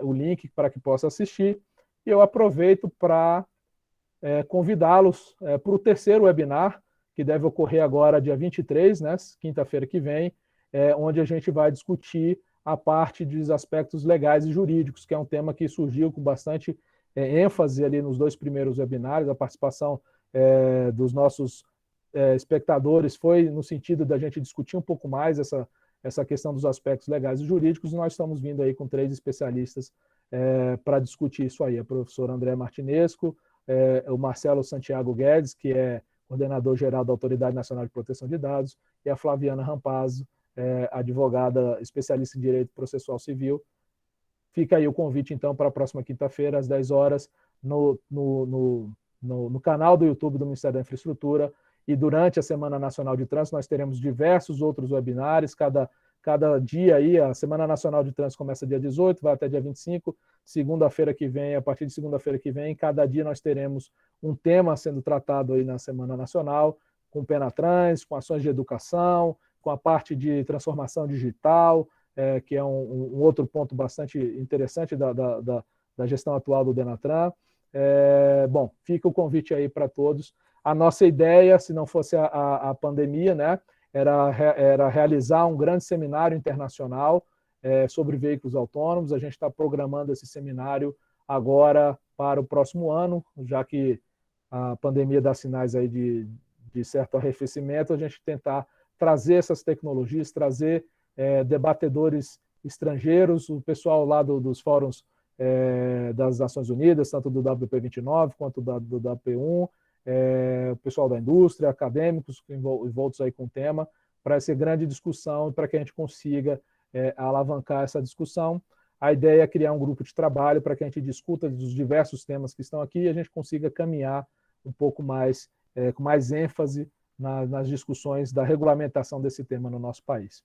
o link para que possa assistir. E eu aproveito para convidá-los para o terceiro webinar, que deve ocorrer agora dia 23, né, quinta-feira que vem, onde a gente vai discutir a parte dos aspectos legais e jurídicos, que é um tema que surgiu com bastante ênfase ali nos dois primeiros webinários. A participação dos nossos espectadores foi no sentido da gente discutir um pouco mais essa questão dos aspectos legais e jurídicos, e nós estamos vindo aí com 3 especialistas para discutir isso aí. A professora André Martinesco, o Marcelo Santiago Guedes, que é coordenador-geral da Autoridade Nacional de Proteção de Dados, e a Flaviana Rampazzo, advogada especialista em Direito Processual Civil. Fica aí o convite, então, para a próxima quinta-feira, às 10 horas, no canal do YouTube do Ministério da Infraestrutura. E durante a Semana Nacional de Trânsito, nós teremos diversos outros webinários. Cada dia aí, a Semana Nacional de Trânsito começa dia 18, vai até dia 25. Segunda-feira que vem, a partir de segunda-feira que vem, cada dia nós teremos um tema sendo tratado aí na Semana Nacional, com o Penatrans, com ações de educação, com a parte de transformação digital, que é um outro ponto bastante interessante da gestão atual do Denatran. Bom, fica o convite aí para todos. A nossa ideia, se não fosse a pandemia, né, era realizar um grande seminário internacional sobre veículos autônomos. A gente está programando esse seminário agora para o próximo ano, já que a pandemia dá sinais aí de certo arrefecimento, a gente tentar trazer essas tecnologias, trazer debatedores estrangeiros, o pessoal lá dos fóruns das Nações Unidas, tanto do WP29 quanto do WP1, o pessoal da indústria, acadêmicos envoltos aí com o tema, para essa grande discussão e para que a gente consiga alavancar essa discussão. A ideia é criar um grupo de trabalho para que a gente discuta dos diversos temas que estão aqui e a gente consiga caminhar um pouco mais, com mais ênfase nas discussões da regulamentação desse tema no nosso país.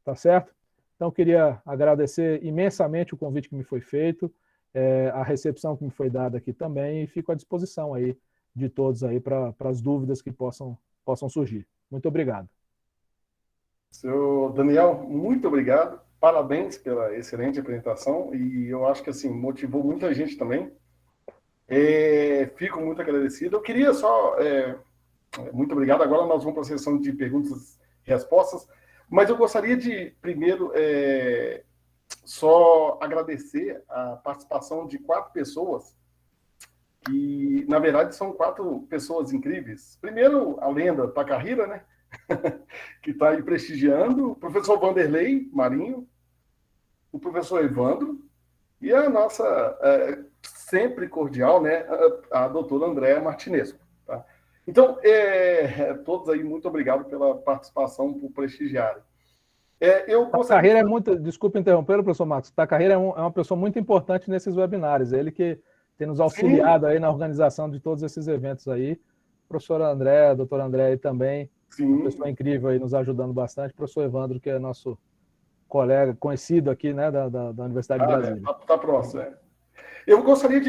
Tá certo? Então, queria agradecer imensamente o convite que me foi feito, a recepção que me foi dada aqui também, e fico à disposição aí de todos aí para as dúvidas que possam surgir. Muito obrigado. Senhor Daniel, muito obrigado. Parabéns pela excelente apresentação, e eu acho que assim motivou muita gente também. Fico muito agradecido. Eu queria só... muito obrigado. Agora nós vamos para a sessão de perguntas e respostas, mas eu gostaria de, primeiro, só agradecer a participação de 4 pessoas, que, na verdade, são 4 pessoas incríveis. Primeiro, a lenda Takahira, né? que está aí prestigiando, o professor Vanderlei Marinho, o professor Evandro, e a nossa sempre cordial, né, a doutora Andréa Martinesco. Tá? Então, todos aí, muito obrigado pela participação, por prestigiarem. Takahira é muito... Desculpa interromper, professor Marcos. Takahira é uma pessoa muito importante nesses webinários. Ele que tem nos auxiliado aí na organização de todos esses eventos aí. Professora Andréa, a doutora Andréa aí também, uma pessoa incrível aí nos ajudando bastante. Professor Evandro, que é nosso colega, conhecido aqui, né, da Universidade de Brasília. Tá próximo, Eu gostaria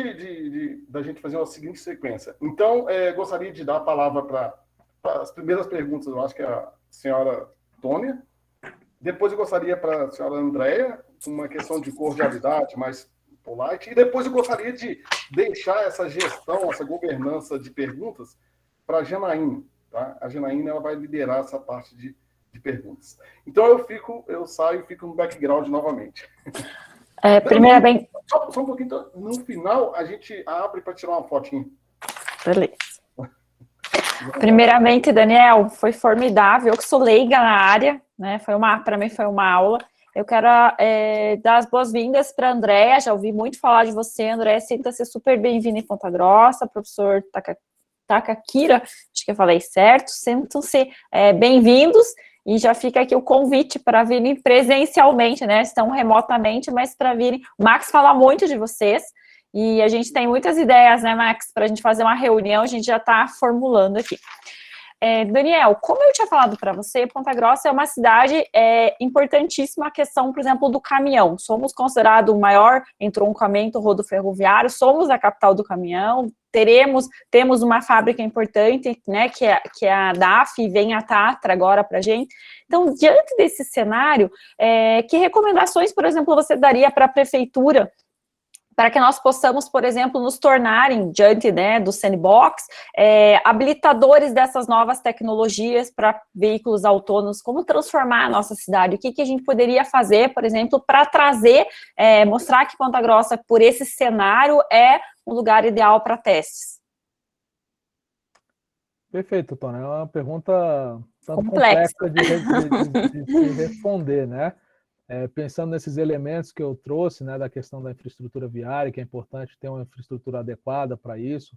da gente fazer uma seguinte sequência. Então, gostaria de dar a palavra para as primeiras perguntas, eu acho que é a senhora Tônia. Depois eu gostaria para a senhora Andréa, uma questão de cordialidade, mais polite. E depois eu gostaria de deixar essa gestão, essa governança de perguntas para a Janaína. Tá? A Janaína ela vai liderar essa parte de perguntas. Então eu saio e fico no background novamente. Primeiramente... Só um pouquinho. Então, no final, a gente abre para tirar uma fotinha. Beleza. Primeiramente, Daniel, foi formidável. Eu que sou leiga na área, né? Para mim foi uma aula. Eu quero dar as boas-vindas para a Andréa. Já ouvi muito falar de você, Andréa. Sinta-se super bem-vinda em Ponta Grossa. Professor Takahira, acho que eu falei certo. Sintam-se bem-vindos. E já fica aqui o convite para virem presencialmente, né? Estão remotamente, mas para virem. O Max fala muito de vocês. E a gente tem muitas ideias, né, Max, para a gente fazer uma reunião, a gente já está formulando aqui. Daniel, como eu tinha falado para você, Ponta Grossa é uma cidade importantíssima a questão, por exemplo, do caminhão. Somos considerados o maior entroncamento rodoferroviário, somos a capital do caminhão, temos uma fábrica importante, né, que é a DAF, e vem a Tatra agora para a gente. Então, diante desse cenário, que recomendações, por exemplo, você daria para a prefeitura para que nós possamos, por exemplo, nos tornarem, diante, né, do sandbox, habilitadores dessas novas tecnologias para veículos autônomos, como transformar a nossa cidade, o que a gente poderia fazer, por exemplo, para trazer, mostrar que Ponta Grossa, por esse cenário, é um lugar ideal para testes. Perfeito, Tônia, é uma pergunta tanto complexa de responder, né? Pensando nesses elementos que eu trouxe, né, da questão da infraestrutura viária, que é importante ter uma infraestrutura adequada para isso,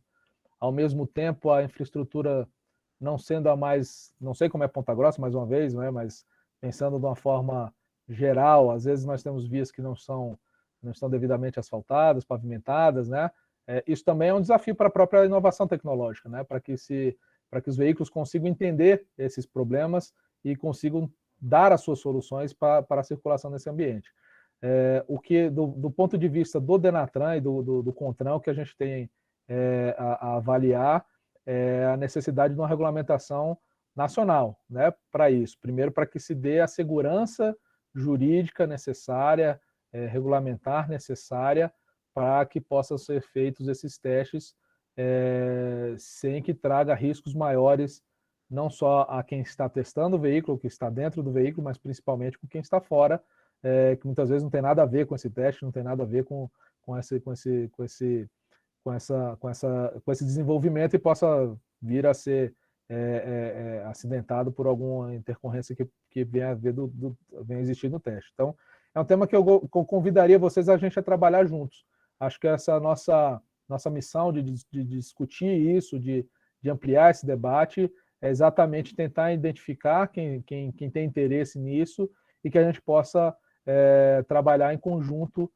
ao mesmo tempo a infraestrutura não sendo a mais, não sei como é Ponta Grossa, mais uma vez, né, mas pensando de uma forma geral, às vezes nós temos vias que não estão devidamente asfaltadas, pavimentadas, né? Isso também é um desafio para a própria inovação tecnológica, né, para que os veículos consigam entender esses problemas e consigam dar as suas soluções para a circulação nesse ambiente. O que, do ponto de vista do Denatran e do CONTRAN, o que a gente tem a avaliar é a necessidade de uma regulamentação nacional, né, para isso. Primeiro, para que se dê a segurança jurídica necessária, regulamentar necessária para que possam ser feitos esses testes sem que traga riscos maiores, não só a quem está testando o veículo, que está dentro do veículo, mas principalmente com quem está fora, que muitas vezes não tem nada a ver com esse teste, não tem nada a ver com esse desenvolvimento e possa vir a ser acidentado por alguma intercorrência que venha a existir no teste. Então, é um tema que eu convidaria vocês a gente a trabalhar juntos. Acho que essa nossa missão de discutir isso, de ampliar esse debate, é exatamente tentar identificar quem tem interesse nisso e que a gente possa trabalhar em conjunto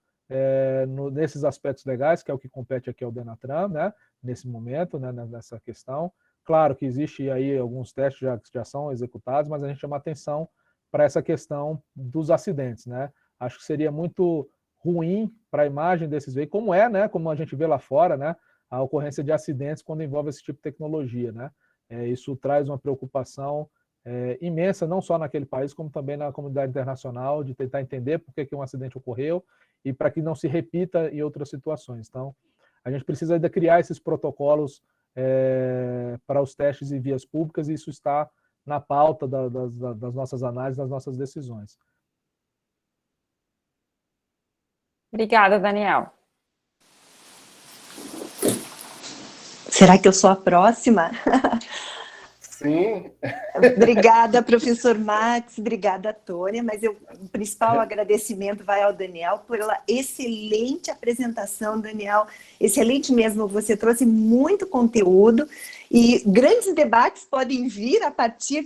nesses aspectos legais, que é o que compete aqui ao Denatran, né, nesse momento, né, nessa questão. Claro que existe aí alguns testes que já são executados, mas a gente chama atenção para essa questão dos acidentes, né? Acho que seria muito ruim para a imagem desses veículos, como né, como a gente vê lá fora, né, a ocorrência de acidentes quando envolve esse tipo de tecnologia, né? Isso traz uma preocupação imensa, não só naquele país, como também na comunidade internacional, de tentar entender por que um acidente ocorreu e para que não se repita em outras situações. Então, a gente precisa ainda criar esses protocolos para os testes em vias públicas, e isso está na pauta das nossas análises, das nossas decisões. Obrigada, Daniel. Será que eu sou a próxima? Sim. Obrigada, professor Max, obrigada, Tônia, mas o principal agradecimento vai ao Daniel pela excelente apresentação, Daniel, excelente mesmo, você trouxe muito conteúdo e grandes debates podem vir a partir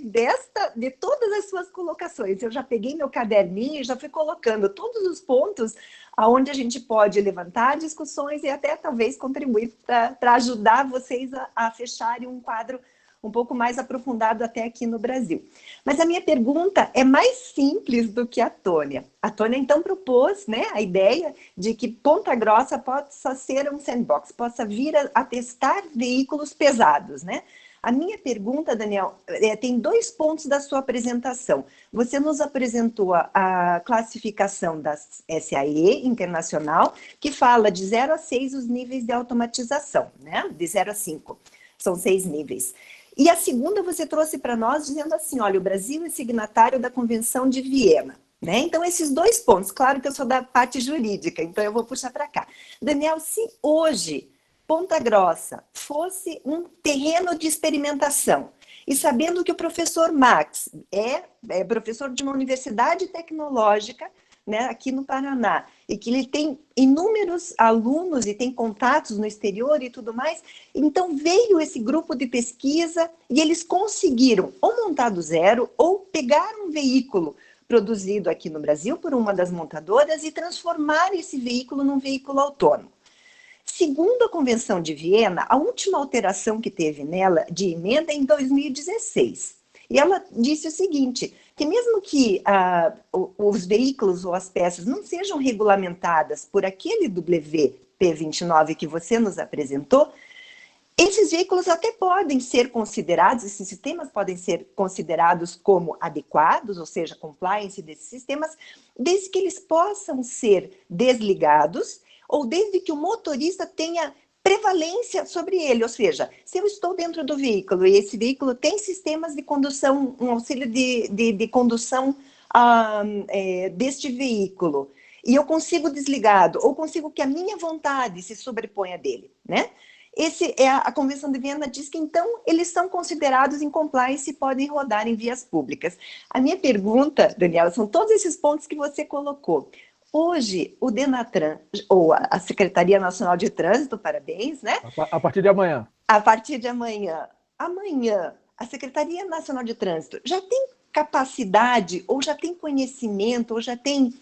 de todas as suas colocações. Eu já peguei meu caderninho e já fui colocando todos os pontos aonde a gente pode levantar discussões e até talvez contribuir para ajudar vocês a fecharem um quadro um pouco mais aprofundado até aqui no Brasil. Mas a minha pergunta é mais simples do que a Tônia. A Tônia, então, propôs, né, a ideia de que Ponta Grossa possa ser um sandbox, possa vir a testar veículos pesados, né? A minha pergunta, Daniel, tem 2 pontos da sua apresentação. Você nos apresentou a classificação da SAE internacional, que fala de 0 a 6 os níveis de automatização, né? De 0 a 5, são 6 níveis. E a segunda você trouxe para nós dizendo assim, olha, o Brasil é signatário da Convenção de Viena, né? Então, esses 2 pontos, claro que eu sou da parte jurídica, então eu vou puxar para cá. Daniel, se hoje Ponta Grossa fosse um terreno de experimentação, e sabendo que o professor Max é professor de uma universidade tecnológica, né, aqui no Paraná, e que ele tem inúmeros alunos e tem contatos no exterior e tudo mais, então veio esse grupo de pesquisa e eles conseguiram ou montar do zero ou pegar um veículo produzido aqui no Brasil por uma das montadoras e transformar esse veículo num veículo autônomo. Segundo a Convenção de Viena, a última alteração que teve nela de emenda é em 2016. E ela disse o seguinte, que mesmo que os veículos ou as peças não sejam regulamentadas por aquele WP29 que você nos apresentou, esses veículos até podem ser considerados, esses sistemas podem ser considerados como adequados, ou seja, compliance desses sistemas, desde que eles possam ser desligados ou desde que o motorista tenha prevalência sobre ele, ou seja, se eu estou dentro do veículo e esse veículo tem sistemas de condução, um auxílio de condução deste veículo, e eu consigo desligado, ou consigo que a minha vontade se sobreponha dele, né? A Convenção de Viena diz que, então, eles são considerados em compliance e podem rodar em vias públicas. A minha pergunta, Daniel, são todos esses pontos que você colocou. Hoje, o Denatran, ou a Secretaria Nacional de Trânsito, parabéns, né? A partir de amanhã. A partir de amanhã. Amanhã, a Secretaria Nacional de Trânsito já tem capacidade, ou já tem conhecimento, ou já tem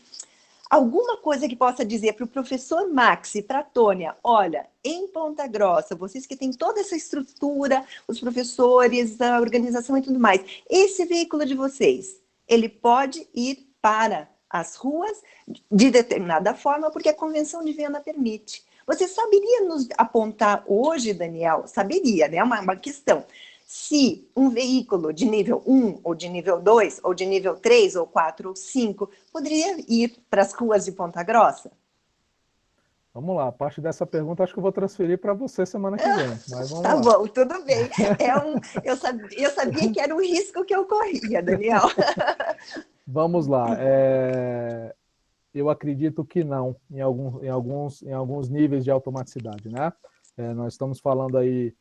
alguma coisa que possa dizer para o professor Max e para a Tônia, olha, em Ponta Grossa, vocês que têm toda essa estrutura, os professores, a organização e tudo mais, esse veículo de vocês, ele pode ir para as ruas de determinada forma, porque a Convenção de Viena permite. Você saberia nos apontar hoje, Daniel, saberia, né? Uma questão. se um veículo de nível 1, ou de nível 2, ou de nível 3, ou 4, ou 5, poderia ir para as ruas de Ponta Grossa? Vamos lá, a parte dessa pergunta acho que eu vou transferir para você semana que vem, mas vamos Tá lá. bom, tudo bem. Eu sabia que era um risco que eu corria, Daniel. Vamos lá. Eu acredito que não, em alguns níveis de automaticidade, né? Nós estamos falando aí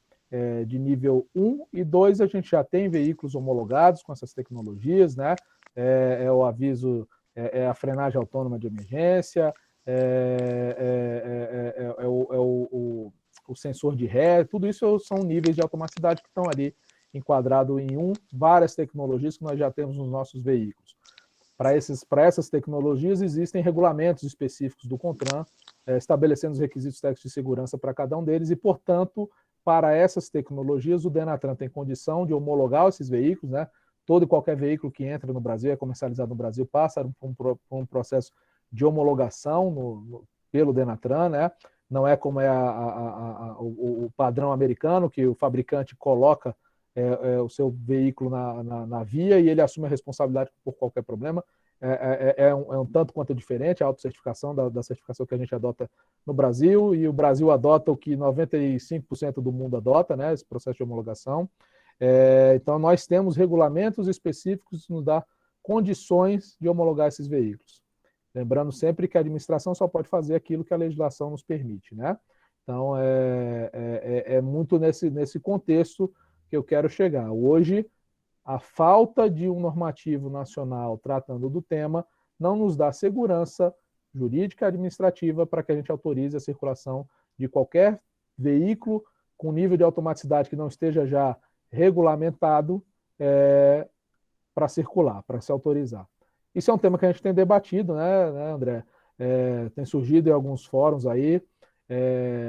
de nível 1 e 2, a gente já tem veículos homologados com essas tecnologias, né? O aviso, a frenagem autônoma de emergência, o sensor de ré, tudo isso são níveis de automaticidade que estão ali enquadrados em várias tecnologias que nós já temos nos nossos veículos. Para essas tecnologias existem regulamentos específicos do CONTRAN, estabelecendo os requisitos técnicos de segurança para cada um deles e, portanto, para essas tecnologias, o Denatran tem condição de homologar esses veículos, né? Todo e qualquer veículo que entra no Brasil, é comercializado no Brasil, passa por um processo de homologação pelo Denatran, né? Não é como o padrão americano, que o fabricante coloca o seu veículo na via e ele assume a responsabilidade por qualquer problema. É um tanto quanto diferente a autocertificação da certificação que a gente adota no Brasil, e o Brasil adota o que 95% do mundo adota, né, esse processo de homologação. Então, nós temos regulamentos específicos que nos dão condições de homologar esses veículos. Lembrando sempre que a administração só pode fazer aquilo que a legislação nos permite, né? Então, é muito nesse contexto que eu quero chegar. Hoje, a falta de um normativo nacional tratando do tema não nos dá segurança jurídica e administrativa para que a gente autorize a circulação de qualquer veículo com nível de automaticidade que não esteja já regulamentado para circular, para se autorizar. Isso é um tema que a gente tem debatido, né, André? Tem surgido em alguns fóruns aí.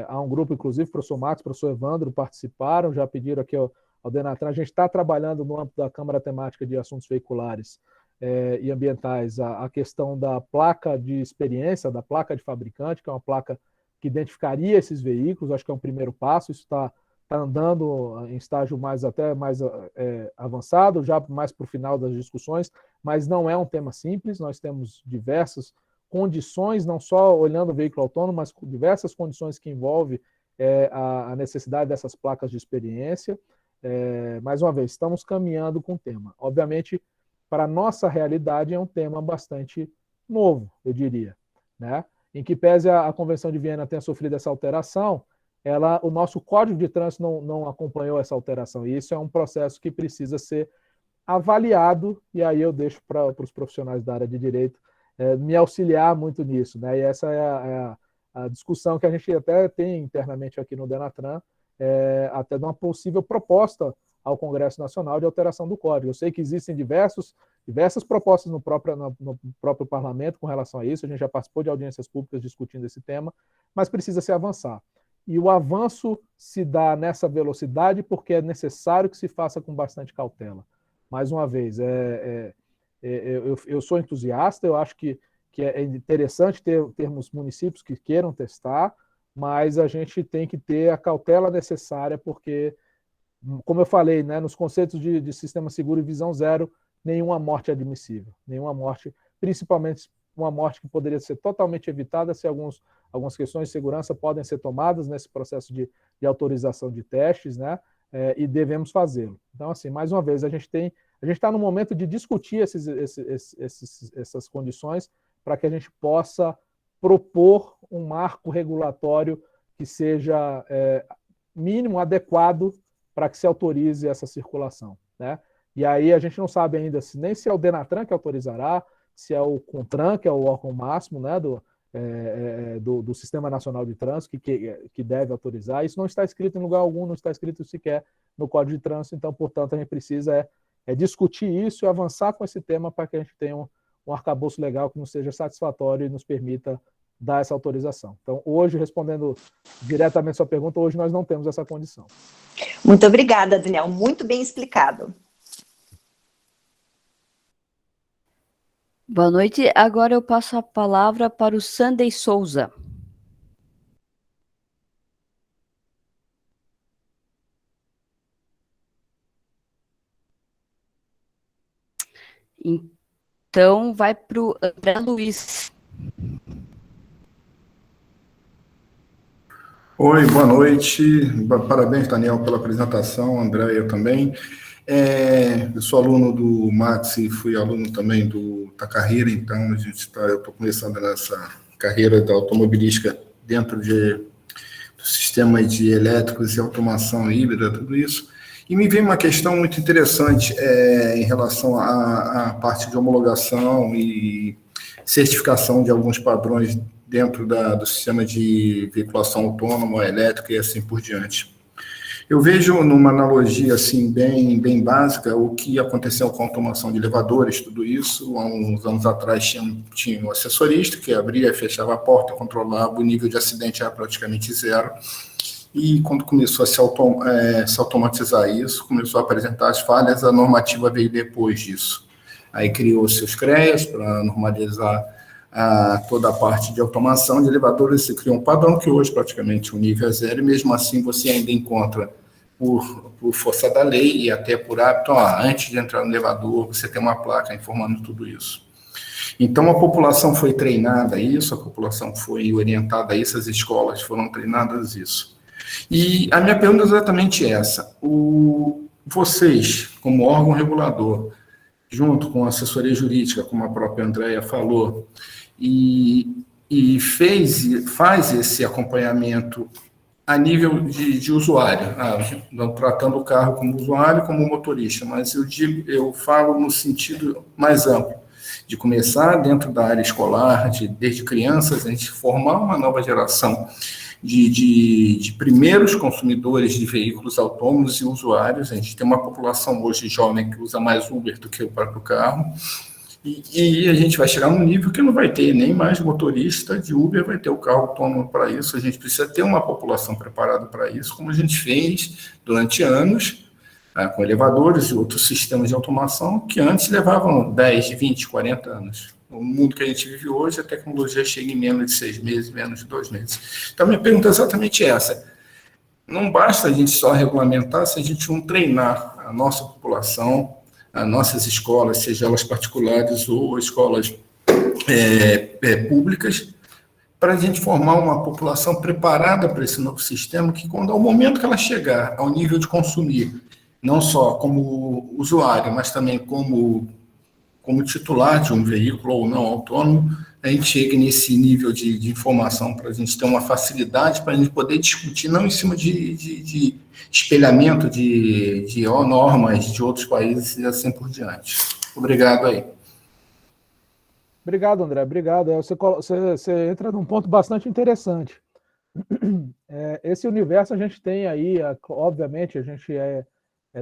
Há um grupo, inclusive, o professor Max, o professor Evandro participaram, já pediram aqui ao Denatran. A gente está trabalhando no âmbito da Câmara Temática de Assuntos Veiculares e Ambientais a questão da placa de experiência, da placa de fabricante, que é uma placa que identificaria esses veículos. Acho que é um primeiro passo. Isso está andando em estágio até mais avançado, já mais para o final das discussões, mas não é um tema simples. Nós temos diversas condições, não só olhando o veículo autônomo, mas diversas condições que envolvem a necessidade dessas placas de experiência. Mais uma vez, estamos caminhando com o tema. Obviamente, para a nossa realidade, é um tema bastante novo, eu diria, né? Em que pese a Convenção de Viena tenha sofrido essa alteração, o nosso Código de Trânsito não acompanhou essa alteração, e isso é um processo que precisa ser avaliado, e aí eu deixo para os profissionais da área de direito me auxiliar muito nisso, né? E essa é a discussão que a gente até tem internamente aqui no Denatran, até de uma possível proposta ao Congresso Nacional de alteração do Código. Eu sei que existem diversas propostas no próprio parlamento com relação a isso, a gente já participou de audiências públicas discutindo esse tema, mas precisa se avançar. E o avanço se dá nessa velocidade porque é necessário que se faça com bastante cautela. Mais uma vez, eu sou entusiasta, eu acho que é interessante termos municípios que queiram testar, mas a gente tem que ter a cautela necessária, porque, como eu falei, né, nos conceitos de sistema seguro e visão zero, nenhuma morte é admissível. Nenhuma morte, principalmente uma morte que poderia ser totalmente evitada se algumas questões de segurança podem ser tomadas nesse processo de autorização de testes, né, e devemos fazê-lo. Então, assim, mais uma vez, a gente está no momento de discutir essas condições para que a gente possa propor um marco regulatório que seja mínimo, adequado para que se autorize essa circulação, né? E aí a gente não sabe ainda nem se é o Denatran que autorizará, se é o CONTRAN, que é o órgão máximo, né, do Sistema Nacional de Trânsito, que deve autorizar. Isso não está escrito em lugar algum, não está escrito sequer no Código de Trânsito, então, portanto, a gente precisa discutir isso e avançar com esse tema para que a gente tenha um arcabouço legal que nos seja satisfatório e nos permita dar essa autorização. Então, hoje, respondendo diretamente a sua pergunta, hoje nós não temos essa condição. Muito obrigada, Daniel. Muito bem explicado. Boa noite. Agora eu passo a palavra para o Sandey Souza. Então, vai para o André Luiz. Oi, boa noite. Parabéns, Daniel, pela apresentação, André, eu também. Eu sou aluno do Max e fui aluno também da carreira, então eu estou começando nessa carreira da automobilística dentro do sistema de elétricos e automação híbrida, tudo isso. E me veio uma questão muito interessante em relação à parte de homologação e certificação de alguns padrões dentro do sistema de veiculação autônoma, elétrica e assim por diante. Eu vejo numa analogia assim bem básica o que aconteceu com a automação de elevadores, tudo isso. Há uns anos atrás tinha um assessorista que abria e fechava a porta, controlava, o nível de acidente era praticamente zero. E quando começou a se automatizar isso, começou a apresentar as falhas, a normativa veio depois disso. Aí criou-se os CREAs para normalizar toda a parte de automação de elevadores. Se criou um padrão que hoje praticamente o nível é zero, e mesmo assim você ainda encontra, por força da lei e até por hábito, antes de entrar no elevador, você tem uma placa informando tudo isso. Então, a população foi treinada a isso, a população foi orientada a isso, as escolas foram treinadas a isso. E a minha pergunta é exatamente essa. Vocês, como órgão regulador, junto com a assessoria jurídica, como a própria Andréia falou, e faz esse acompanhamento a nível de usuário, não tratando o carro como usuário, como motorista, mas eu falo no sentido mais amplo, de começar dentro da área escolar, desde crianças, a gente formar uma nova geração de primeiros consumidores de veículos autônomos e usuários. A gente tem uma população hoje jovem que usa mais Uber do que o próprio carro, e a gente vai chegar num nível que não vai ter nem mais motorista de Uber, vai ter o carro autônomo para isso. A gente precisa ter uma população preparada para isso, como a gente fez durante anos, com elevadores e outros sistemas de automação, que antes levavam 10, 20, 40 anos. No mundo que a gente vive hoje, a tecnologia chega em menos de 6 meses, menos de 2 meses. Então, minha pergunta é exatamente essa. Não basta a gente só regulamentar se a gente não treinar a nossa população, as nossas escolas, seja elas particulares ou escolas públicas, para a gente formar uma população preparada para esse novo sistema, que quando ao momento que ela chegar ao nível de consumir, não só como usuário, mas também como titular de um veículo ou não autônomo, a gente chegue nesse nível de informação para a gente ter uma facilidade para a gente poder discutir, não em cima de espelhamento de normas de outros países e assim por diante. Obrigado aí. Obrigado, André. Obrigado. Você entra num ponto bastante interessante. Esse universo a gente tem aí, obviamente, a gente é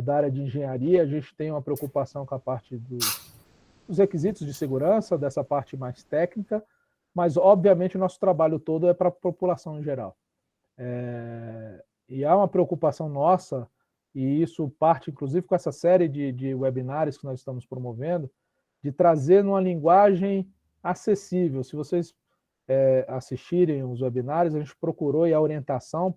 da área de engenharia, a gente tem uma preocupação com a parte dos requisitos de segurança, dessa parte mais técnica, mas, obviamente, o nosso trabalho todo é para a população em geral. E há uma preocupação nossa, e isso parte, inclusive, com essa série de webinários que nós estamos promovendo, de trazer numa linguagem acessível. Se vocês assistirem os webinários, a gente procurou, e a orientação,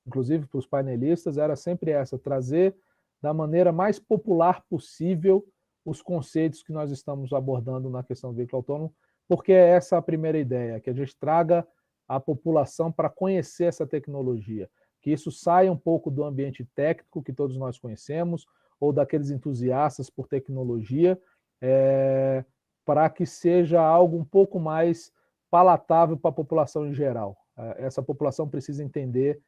inclusive para os painelistas, era sempre essa, trazer da maneira mais popular possível os conceitos que nós estamos abordando na questão do veículo autônomo, porque é essa a primeira ideia, que a gente traga a população para conhecer essa tecnologia, que isso saia um pouco do ambiente técnico que todos nós conhecemos, ou daqueles entusiastas por tecnologia, para que seja algo um pouco mais palatável para a população em geral. Essa população precisa entender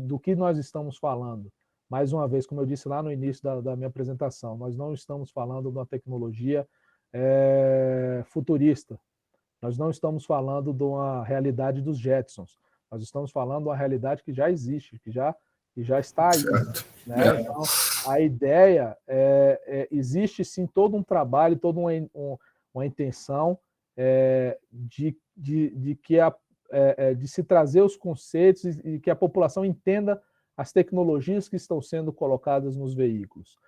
do que nós estamos falando. Mais uma vez, como eu disse lá no início da minha apresentação, nós não estamos falando de uma tecnologia futurista. Nós não estamos falando de uma realidade dos Jetsons. Nós estamos falando de uma realidade que já existe, que já está aí. Né? Então, a ideia existe sim todo um trabalho, toda uma intenção de se trazer os conceitos e que a população entenda as tecnologias que estão sendo colocadas nos veículos.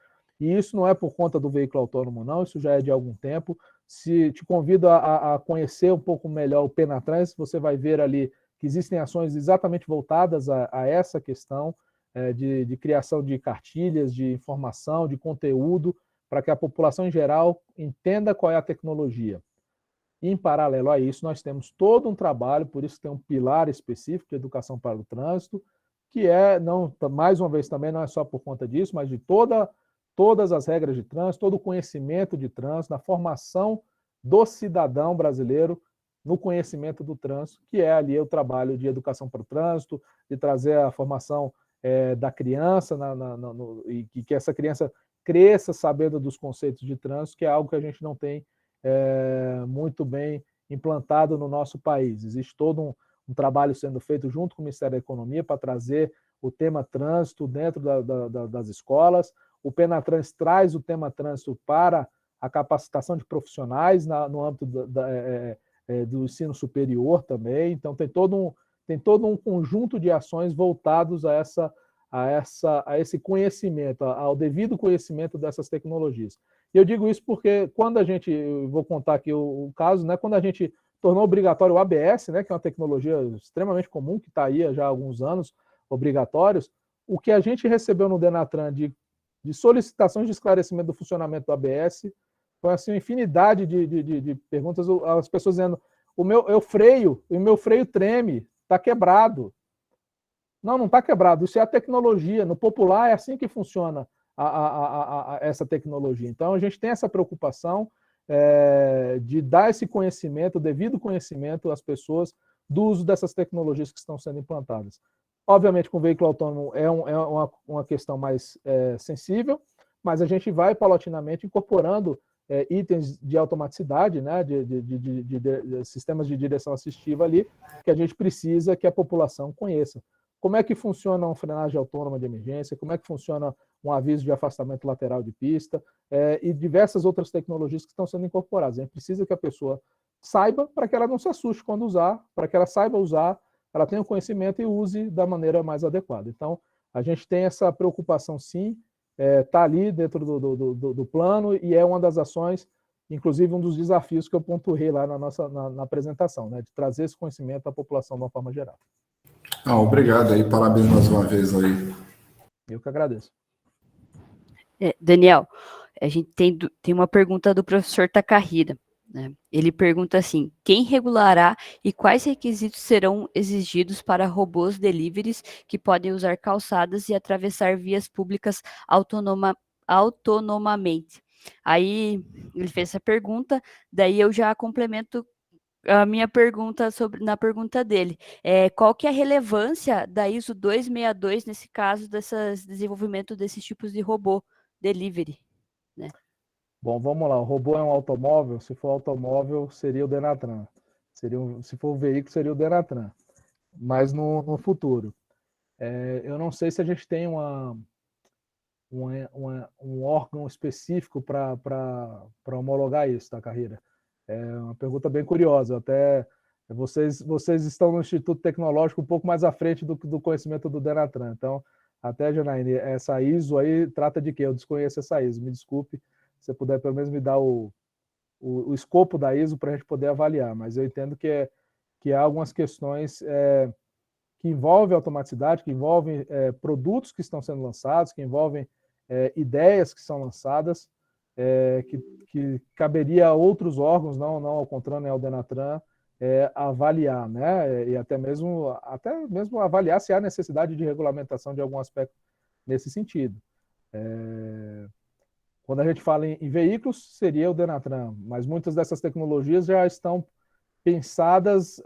E isso não é por conta do veículo autônomo, não, isso já é de algum tempo. Te convido a conhecer um pouco melhor o Penatrans, você vai ver ali que existem ações exatamente voltadas a essa questão de criação de cartilhas, de informação, de conteúdo, para que a população em geral entenda qual é a tecnologia. E, em paralelo a isso, nós temos todo um trabalho, por isso tem um pilar específico de educação para o trânsito, que não, mais uma vez também não é só por conta disso, mas de todas as regras de trânsito, todo o conhecimento de trânsito, na formação do cidadão brasileiro no conhecimento do trânsito, que é ali o trabalho de educação para o trânsito, de trazer a formação da criança, e que essa criança cresça sabendo dos conceitos de trânsito, que é algo que a gente não tem muito bem implantado no nosso país. Existe todo um trabalho sendo feito junto com o Ministério da Economia para trazer o tema trânsito dentro das escolas. O Penatrans traz o tema trânsito para a capacitação de profissionais no âmbito do ensino superior também. Então, tem todo um conjunto de ações voltados a esse conhecimento, ao devido conhecimento dessas tecnologias. E eu digo isso porque quando eu vou contar aqui o caso, né, quando a gente tornou obrigatório o ABS, né, que é uma tecnologia extremamente comum, que está aí já há alguns anos, obrigatórios, o que a gente recebeu no Denatran de solicitações de esclarecimento do funcionamento do ABS foi assim, uma infinidade de perguntas, as pessoas dizendo, o meu freio treme, está quebrado. Não está quebrado, isso é a tecnologia. No popular é assim que funciona essa tecnologia. Então, a gente tem essa preocupação de dar esse conhecimento, o devido conhecimento às pessoas do uso dessas tecnologias que estão sendo implantadas. Obviamente, com o veículo autônomo é uma questão mais sensível, mas a gente vai paulatinamente incorporando itens de automaticidade, né, de sistemas de direção assistiva ali, que a gente precisa que a população conheça. Como é que funciona uma frenagem autônoma de emergência, como é que funciona um aviso de afastamento lateral de pista, e diversas outras tecnologias que estão sendo incorporadas. A gente precisa que a pessoa saiba para que ela não se assuste quando usar, para que ela saiba usar, ela tenha o conhecimento e use da maneira mais adequada. Então, a gente tem essa preocupação, sim, está ali dentro do plano e é uma das ações, inclusive um dos desafios que eu pontuei lá na apresentação, né, de trazer esse conhecimento à população de uma forma geral. Obrigado aí, parabéns mais uma vez aí. Eu que agradeço. Daniel, a gente tem uma pergunta do professor Takahira, né? Ele pergunta assim, quem regulará e quais requisitos serão exigidos para robôs deliveries que podem usar calçadas e atravessar vias públicas autonomamente? Aí ele fez essa pergunta, daí eu já complemento a minha pergunta na pergunta dele. Qual que é a relevância da ISO 262 nesse caso desenvolvimento desses tipos de robô delivery, né? Bom, vamos lá. O robô é um automóvel? Se for automóvel, seria o Denatran. Se for veículo, seria o Denatran. Mas no futuro. Eu não sei se a gente tem um órgão específico para homologar isso, tá, Carreira? É uma pergunta bem curiosa. Até vocês estão no Instituto Tecnológico um pouco mais à frente do conhecimento do Denatran. Então, até, Janaíne, essa ISO aí trata de quê? Eu desconheço essa ISO, me desculpe. Se você puder pelo menos me dar o escopo da ISO para a gente poder avaliar, mas eu entendo que há algumas questões que envolvem automaticidade, que envolvem produtos que estão sendo lançados, que envolvem ideias que são lançadas, que caberia a outros órgãos, não ao CONTRAN nem ao Denatran, avaliar, né? E até mesmo avaliar se há necessidade de regulamentação de algum aspecto nesse sentido. Quando a gente fala em veículos, seria o Denatran, mas muitas dessas tecnologias já estão pensadas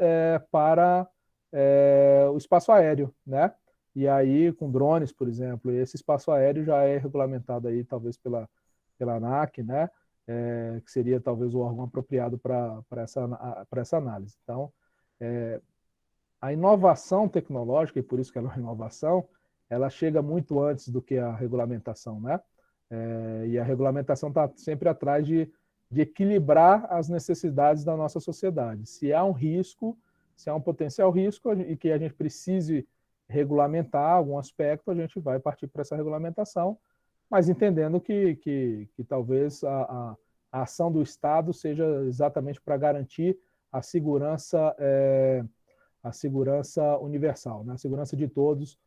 para o espaço aéreo, né? E aí, com drones, por exemplo, esse espaço aéreo já é regulamentado aí, talvez pela ANAC, né? Que seria talvez o órgão apropriado para essa análise. Então, a inovação tecnológica, e por isso que ela é uma inovação, ela chega muito antes do que a regulamentação, né? E a regulamentação está sempre atrás de equilibrar as necessidades da nossa sociedade. Se há um risco, se há um potencial risco e que a gente precise regulamentar algum aspecto, a gente vai partir para essa regulamentação, mas entendendo que talvez a ação do Estado seja exatamente para garantir a segurança universal, né? A segurança de todos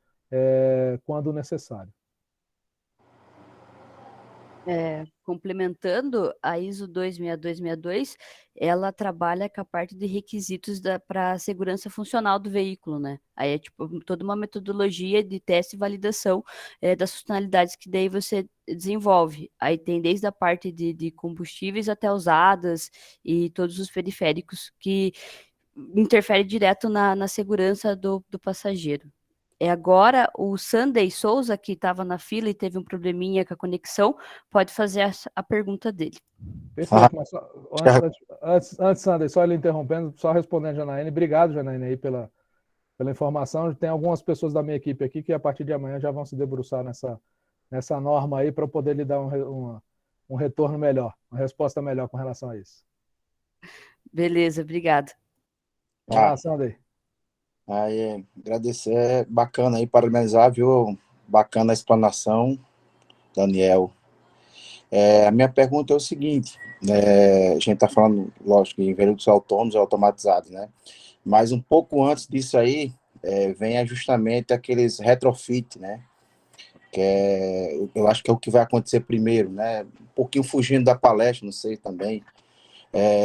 quando necessário. Complementando, a ISO 26262, ela trabalha com a parte de requisitos para a segurança funcional do veículo, né? Aí é tipo toda uma metodologia de teste e validação das funcionalidades que daí você desenvolve. Aí tem desde a parte de combustíveis até usadas e todos os periféricos que interferem direto na segurança do passageiro. Agora, o Sunday Souza, que estava na fila e teve um probleminha com a conexão, pode fazer a pergunta dele. Perfeito, mas antes, Sunday, só ele interrompendo, só respondendo, Janaína. Obrigado, Janaína, aí pela informação. Tem algumas pessoas da minha equipe aqui que a partir de amanhã já vão se debruçar nessa norma aí para poder lhe dar um retorno melhor, uma resposta melhor com relação a isso. Beleza, obrigado. Sunday. Aí, agradecer, é bacana aí, parabenizar, viu? Bacana a explanação, Daniel. A minha pergunta é o seguinte, a gente está falando, lógico, em veículos autônomos e automatizados, né? Mas um pouco antes disso aí, vem justamente aqueles retrofit, né? Que eu acho que é o que vai acontecer primeiro, né? Um pouquinho fugindo da palestra, não sei também,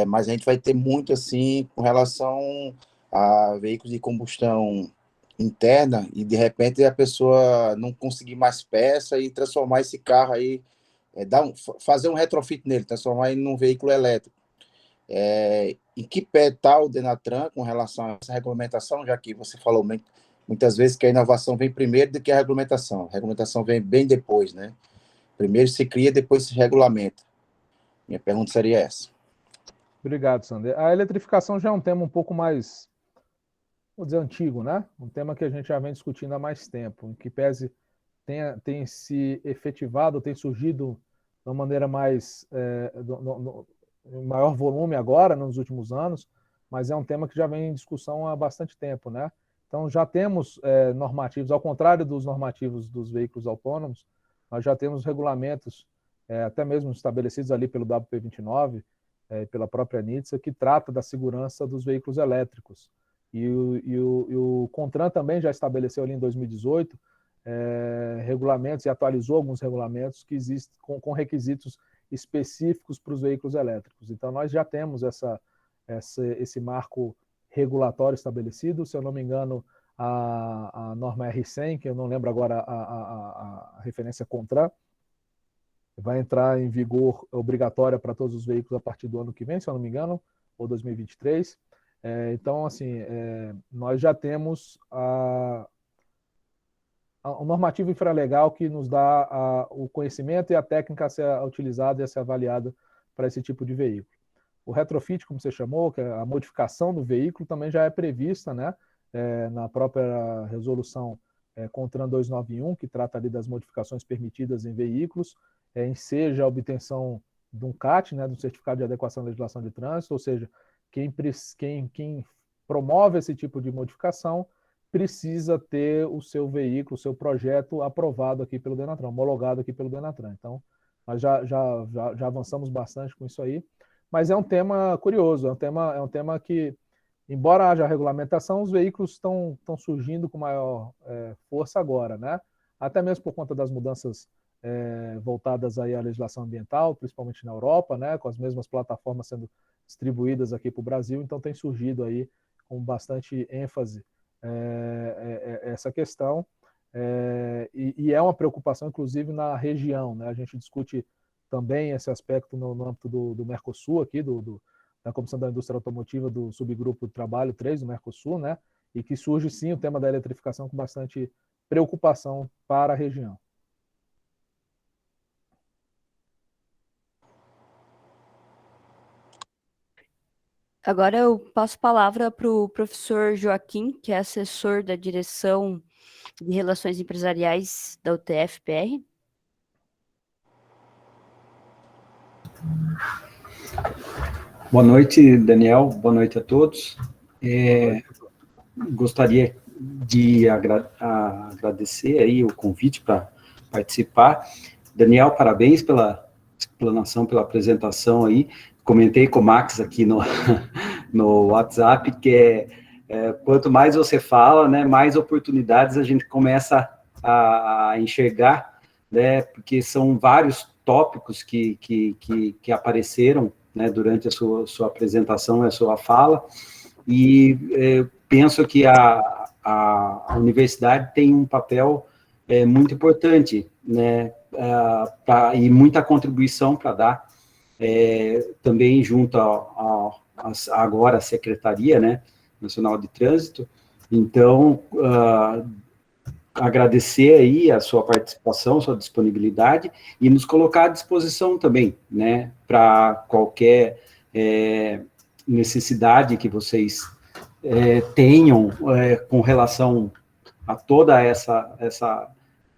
mas a gente vai ter muito, assim, com relação a veículos de combustão interna e, de repente, a pessoa não conseguir mais peça e transformar esse carro aí, fazer um retrofit nele, transformar ele num veículo elétrico. Em que pé está o Denatran com relação a essa regulamentação, já que você falou muitas vezes que a inovação vem primeiro do que a regulamentação. A regulamentação vem bem depois, né? Primeiro se cria, depois se regulamenta. Minha pergunta seria essa. Obrigado, Sander. A eletrificação já é um tema um pouco mais, vou dizer, antigo, né? Um tema que a gente já vem discutindo há mais tempo, em que pese tem se efetivado, tem surgido de uma maneira mais, em maior volume agora, nos últimos anos, mas é um tema que já vem em discussão há bastante tempo, né? Então já temos normativos, ao contrário dos normativos dos veículos autônomos, nós já temos regulamentos, até mesmo estabelecidos ali pelo WP29, pela própria NHTSA, que trata da segurança dos veículos elétricos. E o CONTRAN também já estabeleceu ali em 2018 regulamentos e atualizou alguns regulamentos que existem com requisitos específicos para os veículos elétricos. Então, nós já temos esse marco regulatório estabelecido. Se eu não me engano, a norma R100, que eu não lembro agora a referência CONTRAN, vai entrar em vigor obrigatória para todos os veículos a partir do ano que vem, se eu não me engano, ou 2023. Então, assim, nós já temos o normativo infralegal que nos dá o conhecimento e a técnica a ser utilizada e a ser avaliada para esse tipo de veículo. O retrofit, como você chamou, que é a modificação do veículo, também já é prevista, né, na própria resolução CONTRAN 291, que trata ali das modificações permitidas em veículos, seja a obtenção de um CAT, né, do Certificado de Adequação à Legislação de Trânsito, ou seja, quem promove esse tipo de modificação precisa ter o seu veículo, o seu projeto aprovado aqui pelo Denatran, homologado aqui pelo Denatran. Então, nós já avançamos bastante com isso aí, mas é um tema curioso, é um tema que, embora haja regulamentação, os veículos estão surgindo com maior força agora, né? Até mesmo por conta das mudanças voltadas aí à legislação ambiental, principalmente na Europa, né? Com as mesmas plataformas sendo distribuídas aqui para o Brasil, então tem surgido aí com bastante ênfase essa questão, e é uma preocupação, inclusive, na região, né? A gente discute também esse aspecto no âmbito do Mercosul, aqui, da Comissão da Indústria Automotiva, do subgrupo de trabalho 3 do Mercosul, né? E que surge, sim, o tema da eletrificação com bastante preocupação para a região. Agora eu passo a palavra para o professor Joaquim, que é assessor da Direção de Relações Empresariais da UTF-PR. Boa noite, Daniel. Boa noite a todos. Gostaria de agradecer aí o convite para participar. Daniel, parabéns pela explanação, pela apresentação aí. Comentei com o Max aqui no WhatsApp, que quanto mais você fala, né, mais oportunidades a gente começa a enxergar, né, porque são vários tópicos que apareceram, né, durante a sua apresentação, a sua fala, e penso que a universidade tem um papel muito importante, né, e muita contribuição para dar, também junto agora à Secretaria, né, Nacional de Trânsito. Então, agradecer aí a sua participação, sua disponibilidade, e nos colocar à disposição também, né, para qualquer necessidade que vocês tenham com relação a toda essa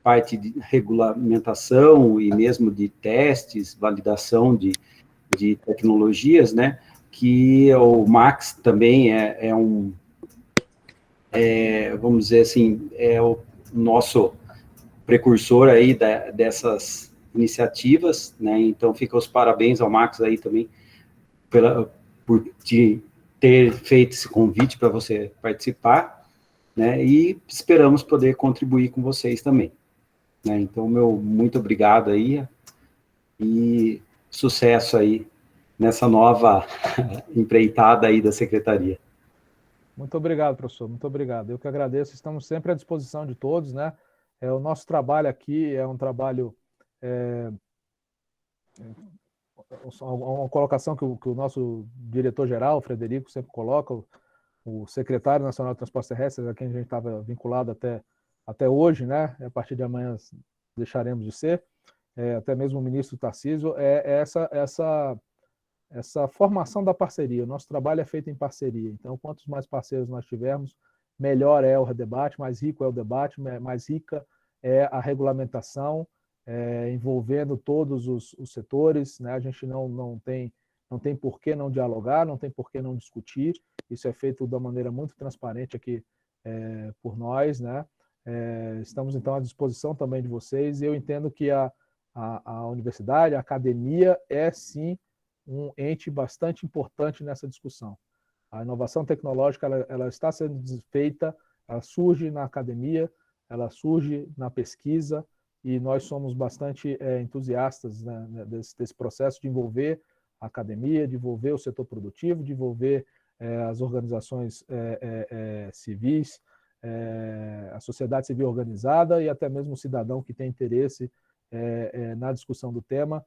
parte de regulamentação e mesmo de testes, validação de tecnologias, né, que o Max também vamos dizer assim, o nosso precursor aí dessas iniciativas, né, então fica os parabéns ao Max aí também por ter feito esse convite para você participar, né, e esperamos poder contribuir com vocês também, né, então muito obrigado aí, e sucesso aí nessa nova empreitada aí da Secretaria. Muito obrigado, professor, muito obrigado. Eu que agradeço, estamos sempre à disposição de todos, né? O nosso trabalho aqui é um trabalho, uma colocação que o nosso diretor-geral, Frederico, sempre coloca, o secretário nacional de transportes terrestres, a quem a gente estava vinculado até hoje, né? A partir de amanhã deixaremos de ser, até mesmo o ministro Tarcísio, essa formação da parceria. O nosso trabalho é feito em parceria. Então, quantos mais parceiros nós tivermos, melhor é o debate, mais rico é o debate, mais rica é a regulamentação, envolvendo todos os setores, né? A gente não tem por que não dialogar, não tem por que não discutir. Isso é feito de uma maneira muito transparente aqui por nós, né? Estamos, então, à disposição também de vocês, e eu entendo que a universidade, a academia, sim, um ente bastante importante nessa discussão. A inovação tecnológica ela está sendo feita, ela surge na academia, ela surge na pesquisa, e nós somos bastante entusiastas, né, desse processo de envolver a academia, de envolver o setor produtivo, de envolver as organizações civis, a sociedade civil organizada e até mesmo o cidadão que tem interesse na discussão do tema,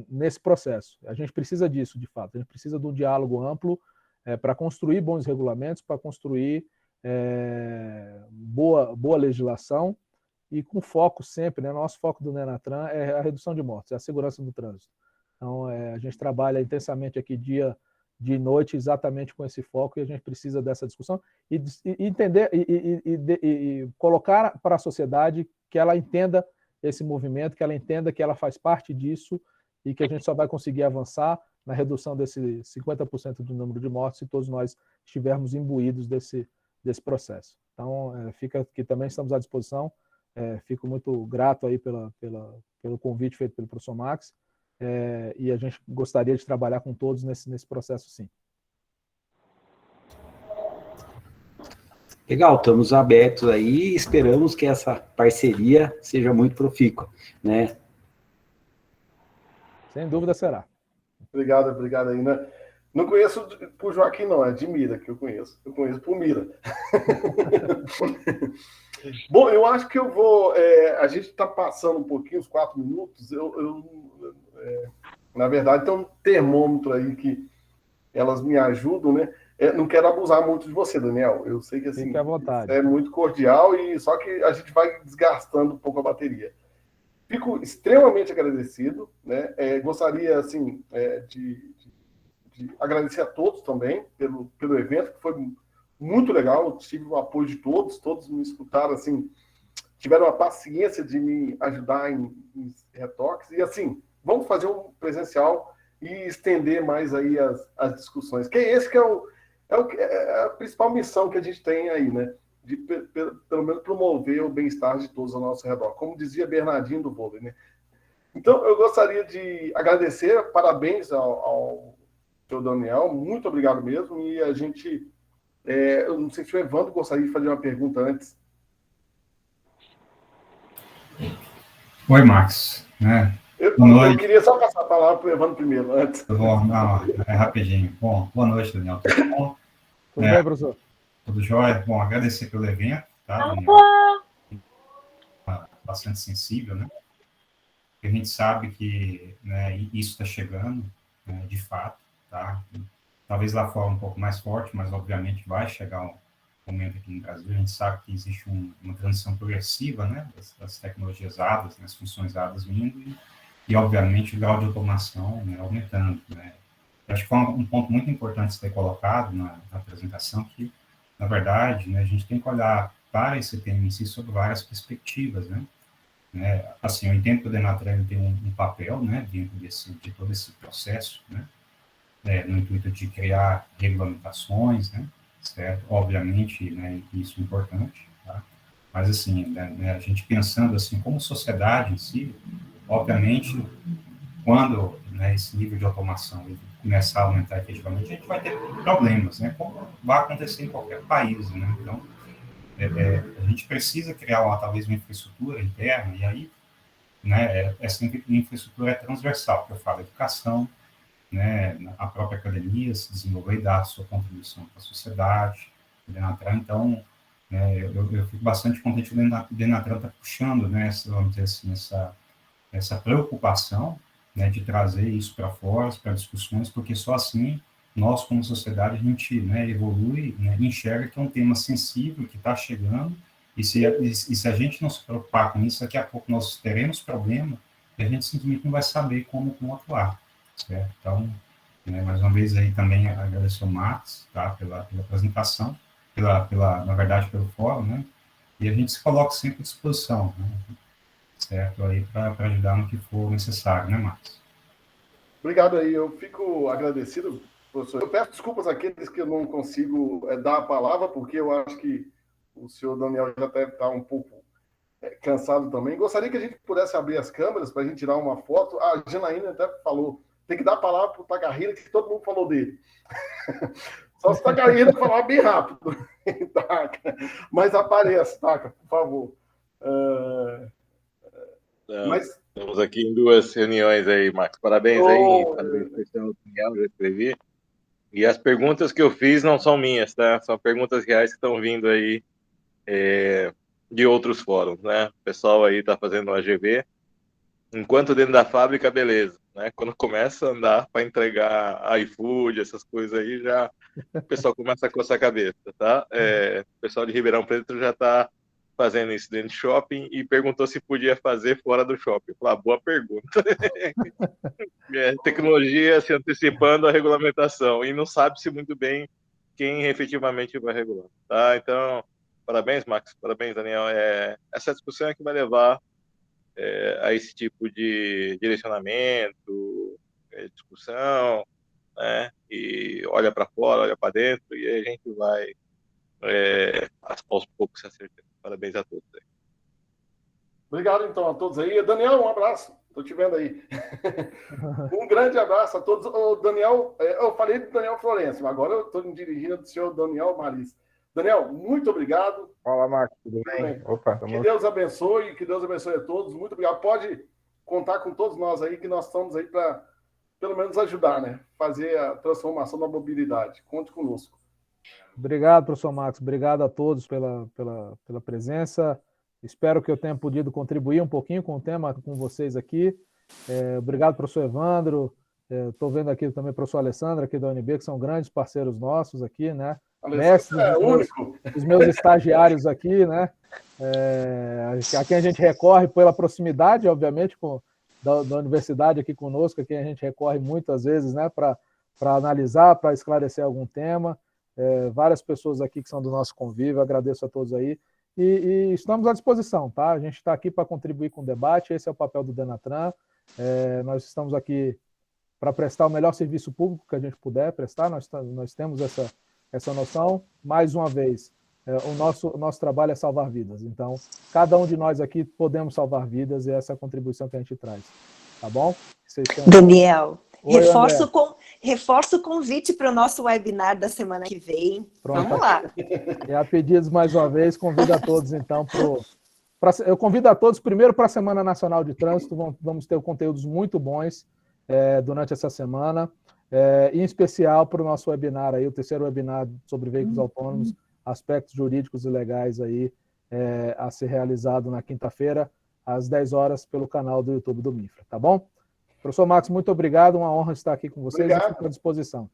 nesse processo. A gente precisa disso, de fato. A gente precisa de um diálogo amplo para construir bons regulamentos, para construir boa legislação, e com foco sempre, né? Nosso foco do Nenatran é a redução de mortes, é a segurança do trânsito. Então, a gente trabalha intensamente aqui dia e noite exatamente com esse foco, e a gente precisa dessa discussão e entender e colocar para a sociedade que ela entenda esse movimento, que ela entenda que ela faz parte disso, e que a gente só vai conseguir avançar na redução desse 50% do número de mortes se todos nós estivermos imbuídos desse processo. Então, fica que também estamos à disposição. Fico muito grato aí pelo convite feito pelo professor Max, e a gente gostaria de trabalhar com todos nesse processo, sim. Legal, estamos abertos aí e esperamos que essa parceria seja muito profícua, né? Sem dúvida será. Obrigado aí, né? Não conheço por Joaquim, não, é de Mira que eu conheço. Eu conheço por Mira. Bom, eu acho que eu vou... a gente está passando um pouquinho, uns 4 minutos. Na verdade, tem um termômetro aí que elas me ajudam, né? Não quero abusar muito de você, Daniel. Eu sei que assim, fique à vontade. É muito cordial, e só que a gente vai desgastando um pouco a bateria. Fico extremamente agradecido, né? Gostaria assim, de agradecer a todos também pelo evento, que foi muito legal. Eu tive o apoio de todos me escutaram, assim, tiveram a paciência de me ajudar em retoques, e assim, vamos fazer um presencial e estender mais aí as discussões, que esse que é a principal missão que a gente tem aí, né? De pelo menos promover o bem-estar de todos ao nosso redor, como dizia Bernardinho do vôlei, né? Então, eu gostaria de agradecer, parabéns ao senhor Daniel, muito obrigado mesmo, e a gente, eu não sei se o Evandro gostaria de fazer uma pergunta antes. Oi, Max. Né? Eu Boa noite. queria só passar a palavra para o Evandro primeiro, antes. Bom, não, é rapidinho. Bom, boa noite, Daniel. Tudo bom? Tudo bem, professor? Tudo jóia? Bom, agradecer pelo evento, tá, Daniel? Bastante sensível, né? Porque a gente sabe que, né, isso está chegando, né, de fato, tá? Talvez lá fora um pouco mais forte, mas obviamente vai chegar um momento aqui no Brasil. A gente sabe que existe uma transição progressiva, né, das tecnologias ADAS, das funções ADAS vindo e obviamente o grau de automação, né, aumentando, né? Eu acho que foi um ponto muito importante ser colocado na apresentação, que, na verdade, né, a gente tem que olhar para esse tema em si sob várias perspectivas, né? Assim, eu entendo que o Denatran tem um papel, né, dentro de todo esse processo, né, no intuito de criar regulamentações, né, certo? Obviamente, né, isso é importante, tá? Mas, assim, né, a gente pensando, assim, como sociedade em si, obviamente, quando, né, esse nível de automação começar a aumentar efetivamente, a gente vai ter problemas, né, como vai acontecer em qualquer país, né? Então, a gente precisa criar, talvez, uma infraestrutura interna, e aí, né, essa infraestrutura é transversal, que eu falo, educação, né, a própria academia se desenvolver e dar a sua contribuição para a sociedade, o Denatran. Então, né, eu fico bastante contente que o Denatran está puxando, né, vamos dizer assim, essa preocupação, né, de trazer isso para fora, para discussões, porque só assim nós, como sociedade, a gente, né, evolui, né, enxerga que é um tema sensível, que está chegando, e se a gente não se preocupar com isso, daqui a pouco nós teremos problema, e a gente simplesmente não vai saber como atuar, certo? Então, né, mais uma vez aí também agradecer ao Max, tá, pela apresentação, na verdade, pelo fórum, né, e a gente se coloca sempre à disposição, né, certo, aí para ajudar no que for necessário, né, Max? Obrigado aí, eu fico agradecido, professor. Eu peço desculpas àqueles que eu não consigo dar a palavra, porque eu acho que o senhor Daniel já deve estar um pouco cansado também. Gostaria que a gente pudesse abrir as câmeras para a gente tirar uma foto. A Janaína até falou, tem que dar a palavra para o Takahira, que todo mundo falou dele. Só se o Takahira falar bem rápido. Mas apareça, Taka, por favor. Mas... Estamos aqui em 2 reuniões aí, Max. Parabéns aí. Parabéns pelo Daniel, já escrevi. E as perguntas que eu fiz não são minhas, tá? São perguntas reais que estão vindo aí de outros fóruns, né? O pessoal aí está fazendo o AGV. Enquanto dentro da fábrica, beleza, né? Quando começa a andar para entregar iFood, essas coisas aí, já o pessoal começa a coçar a cabeça, tá? O pessoal de Ribeirão Preto já está fazendo isso dentro de shopping e perguntou se podia fazer fora do shopping. Eu falei, boa pergunta. Tecnologia se antecipando à regulamentação e não sabe-se muito bem quem efetivamente vai regular, tá? Então, parabéns, Max, parabéns, Daniel. Essa discussão é que vai levar a esse tipo de direcionamento, discussão, né? E olha para fora, olha para dentro, e aí a gente vai aos poucos se acertando. Parabéns a todos aí. Obrigado, então, a todos aí. Daniel, um abraço. Estou te vendo aí. Um grande abraço a todos. O Daniel, eu falei do Daniel Florencio, mas agora eu estou me dirigindo do senhor Daniel Maris. Daniel, muito obrigado. Olá, Marcos, tudo bem? Opa, que Deus abençoe, a todos. Muito obrigado. Pode contar com todos nós aí, que nós estamos aí para, pelo menos, ajudar, né? Fazer a transformação da mobilidade. Conte conosco. Obrigado, professor Max. Obrigado a todos pela presença. Espero que eu tenha podido contribuir um pouquinho com o tema com vocês aqui. Obrigado, professor Evandro. Estou vendo aqui também o professor Alessandro, aqui da UNB, que são grandes parceiros nossos aqui, né? Mestres, os meus estagiários aqui, né? A quem a gente recorre pela proximidade, obviamente, da universidade aqui conosco, a quem a gente recorre muitas vezes, né? Para analisar, para esclarecer algum tema. Várias pessoas aqui que são do nosso convívio, agradeço a todos aí. E estamos à disposição, tá? A gente está aqui para contribuir com o debate, esse é o papel do Denatran. Nós estamos aqui para prestar o melhor serviço público que a gente puder prestar, nós temos essa noção. Mais uma vez, o nosso trabalho é salvar vidas, então cada um de nós aqui podemos salvar vidas e essa é a contribuição que a gente traz, tá bom? Daniel, Oi, reforço o convite para o nosso webinar da semana que vem. Pronto. Vamos lá. E a pedidos mais uma vez, convido a todos então para Eu convido a todos, primeiro, para a Semana Nacional de Trânsito, vamos ter conteúdos muito bons durante essa semana, em especial para o nosso webinar, aí, o terceiro webinar sobre veículos autônomos, aspectos jurídicos e legais aí, a ser realizado na quinta-feira, às 10 horas, pelo canal do YouTube do MIFRA, tá bom? Professor Max, muito obrigado, uma honra estar aqui com vocês e fico à disposição.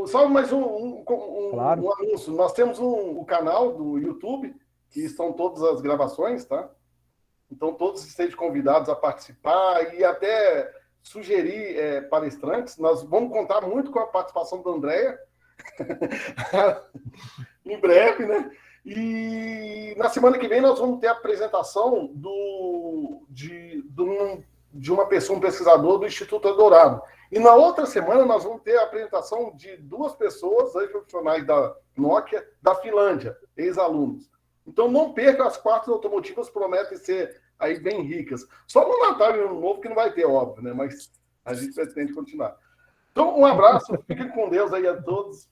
Só mais um Claro. anúncio. Nós temos um canal do YouTube, que estão todas as gravações, tá? Então, todos estejam convidados a participar e até sugerir palestrantes. Nós vamos contar muito com a participação da Andréia, em breve, né? E na semana que vem nós vamos ter a apresentação de uma pessoa, um pesquisador do Instituto Eldorado. E na outra semana nós vamos ter a apresentação de 2 pessoas, profissionais da Nokia, da Finlândia, ex-alunos. Então não perca, as quartas automotivas prometem ser aí bem ricas. Só no Natal e no Ano Novo que não vai ter, óbvio, né? Mas a gente pretende continuar. Então, um abraço, fiquem com Deus aí a todos.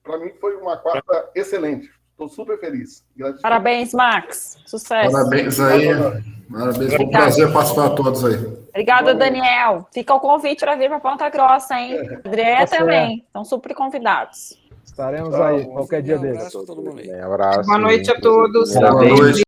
Para mim foi uma quarta excelente. Estou super feliz. Gratidão. Parabéns, Max. Sucesso. Parabéns aí. Parabéns. Foi um prazer participar a todos aí. Obrigada, Daniel. Fica o convite para vir para Ponta Grossa, hein? André também. Estão super convidados. Estaremos aí qualquer dia desses. Abraço. Boa noite a todos. Boa noite.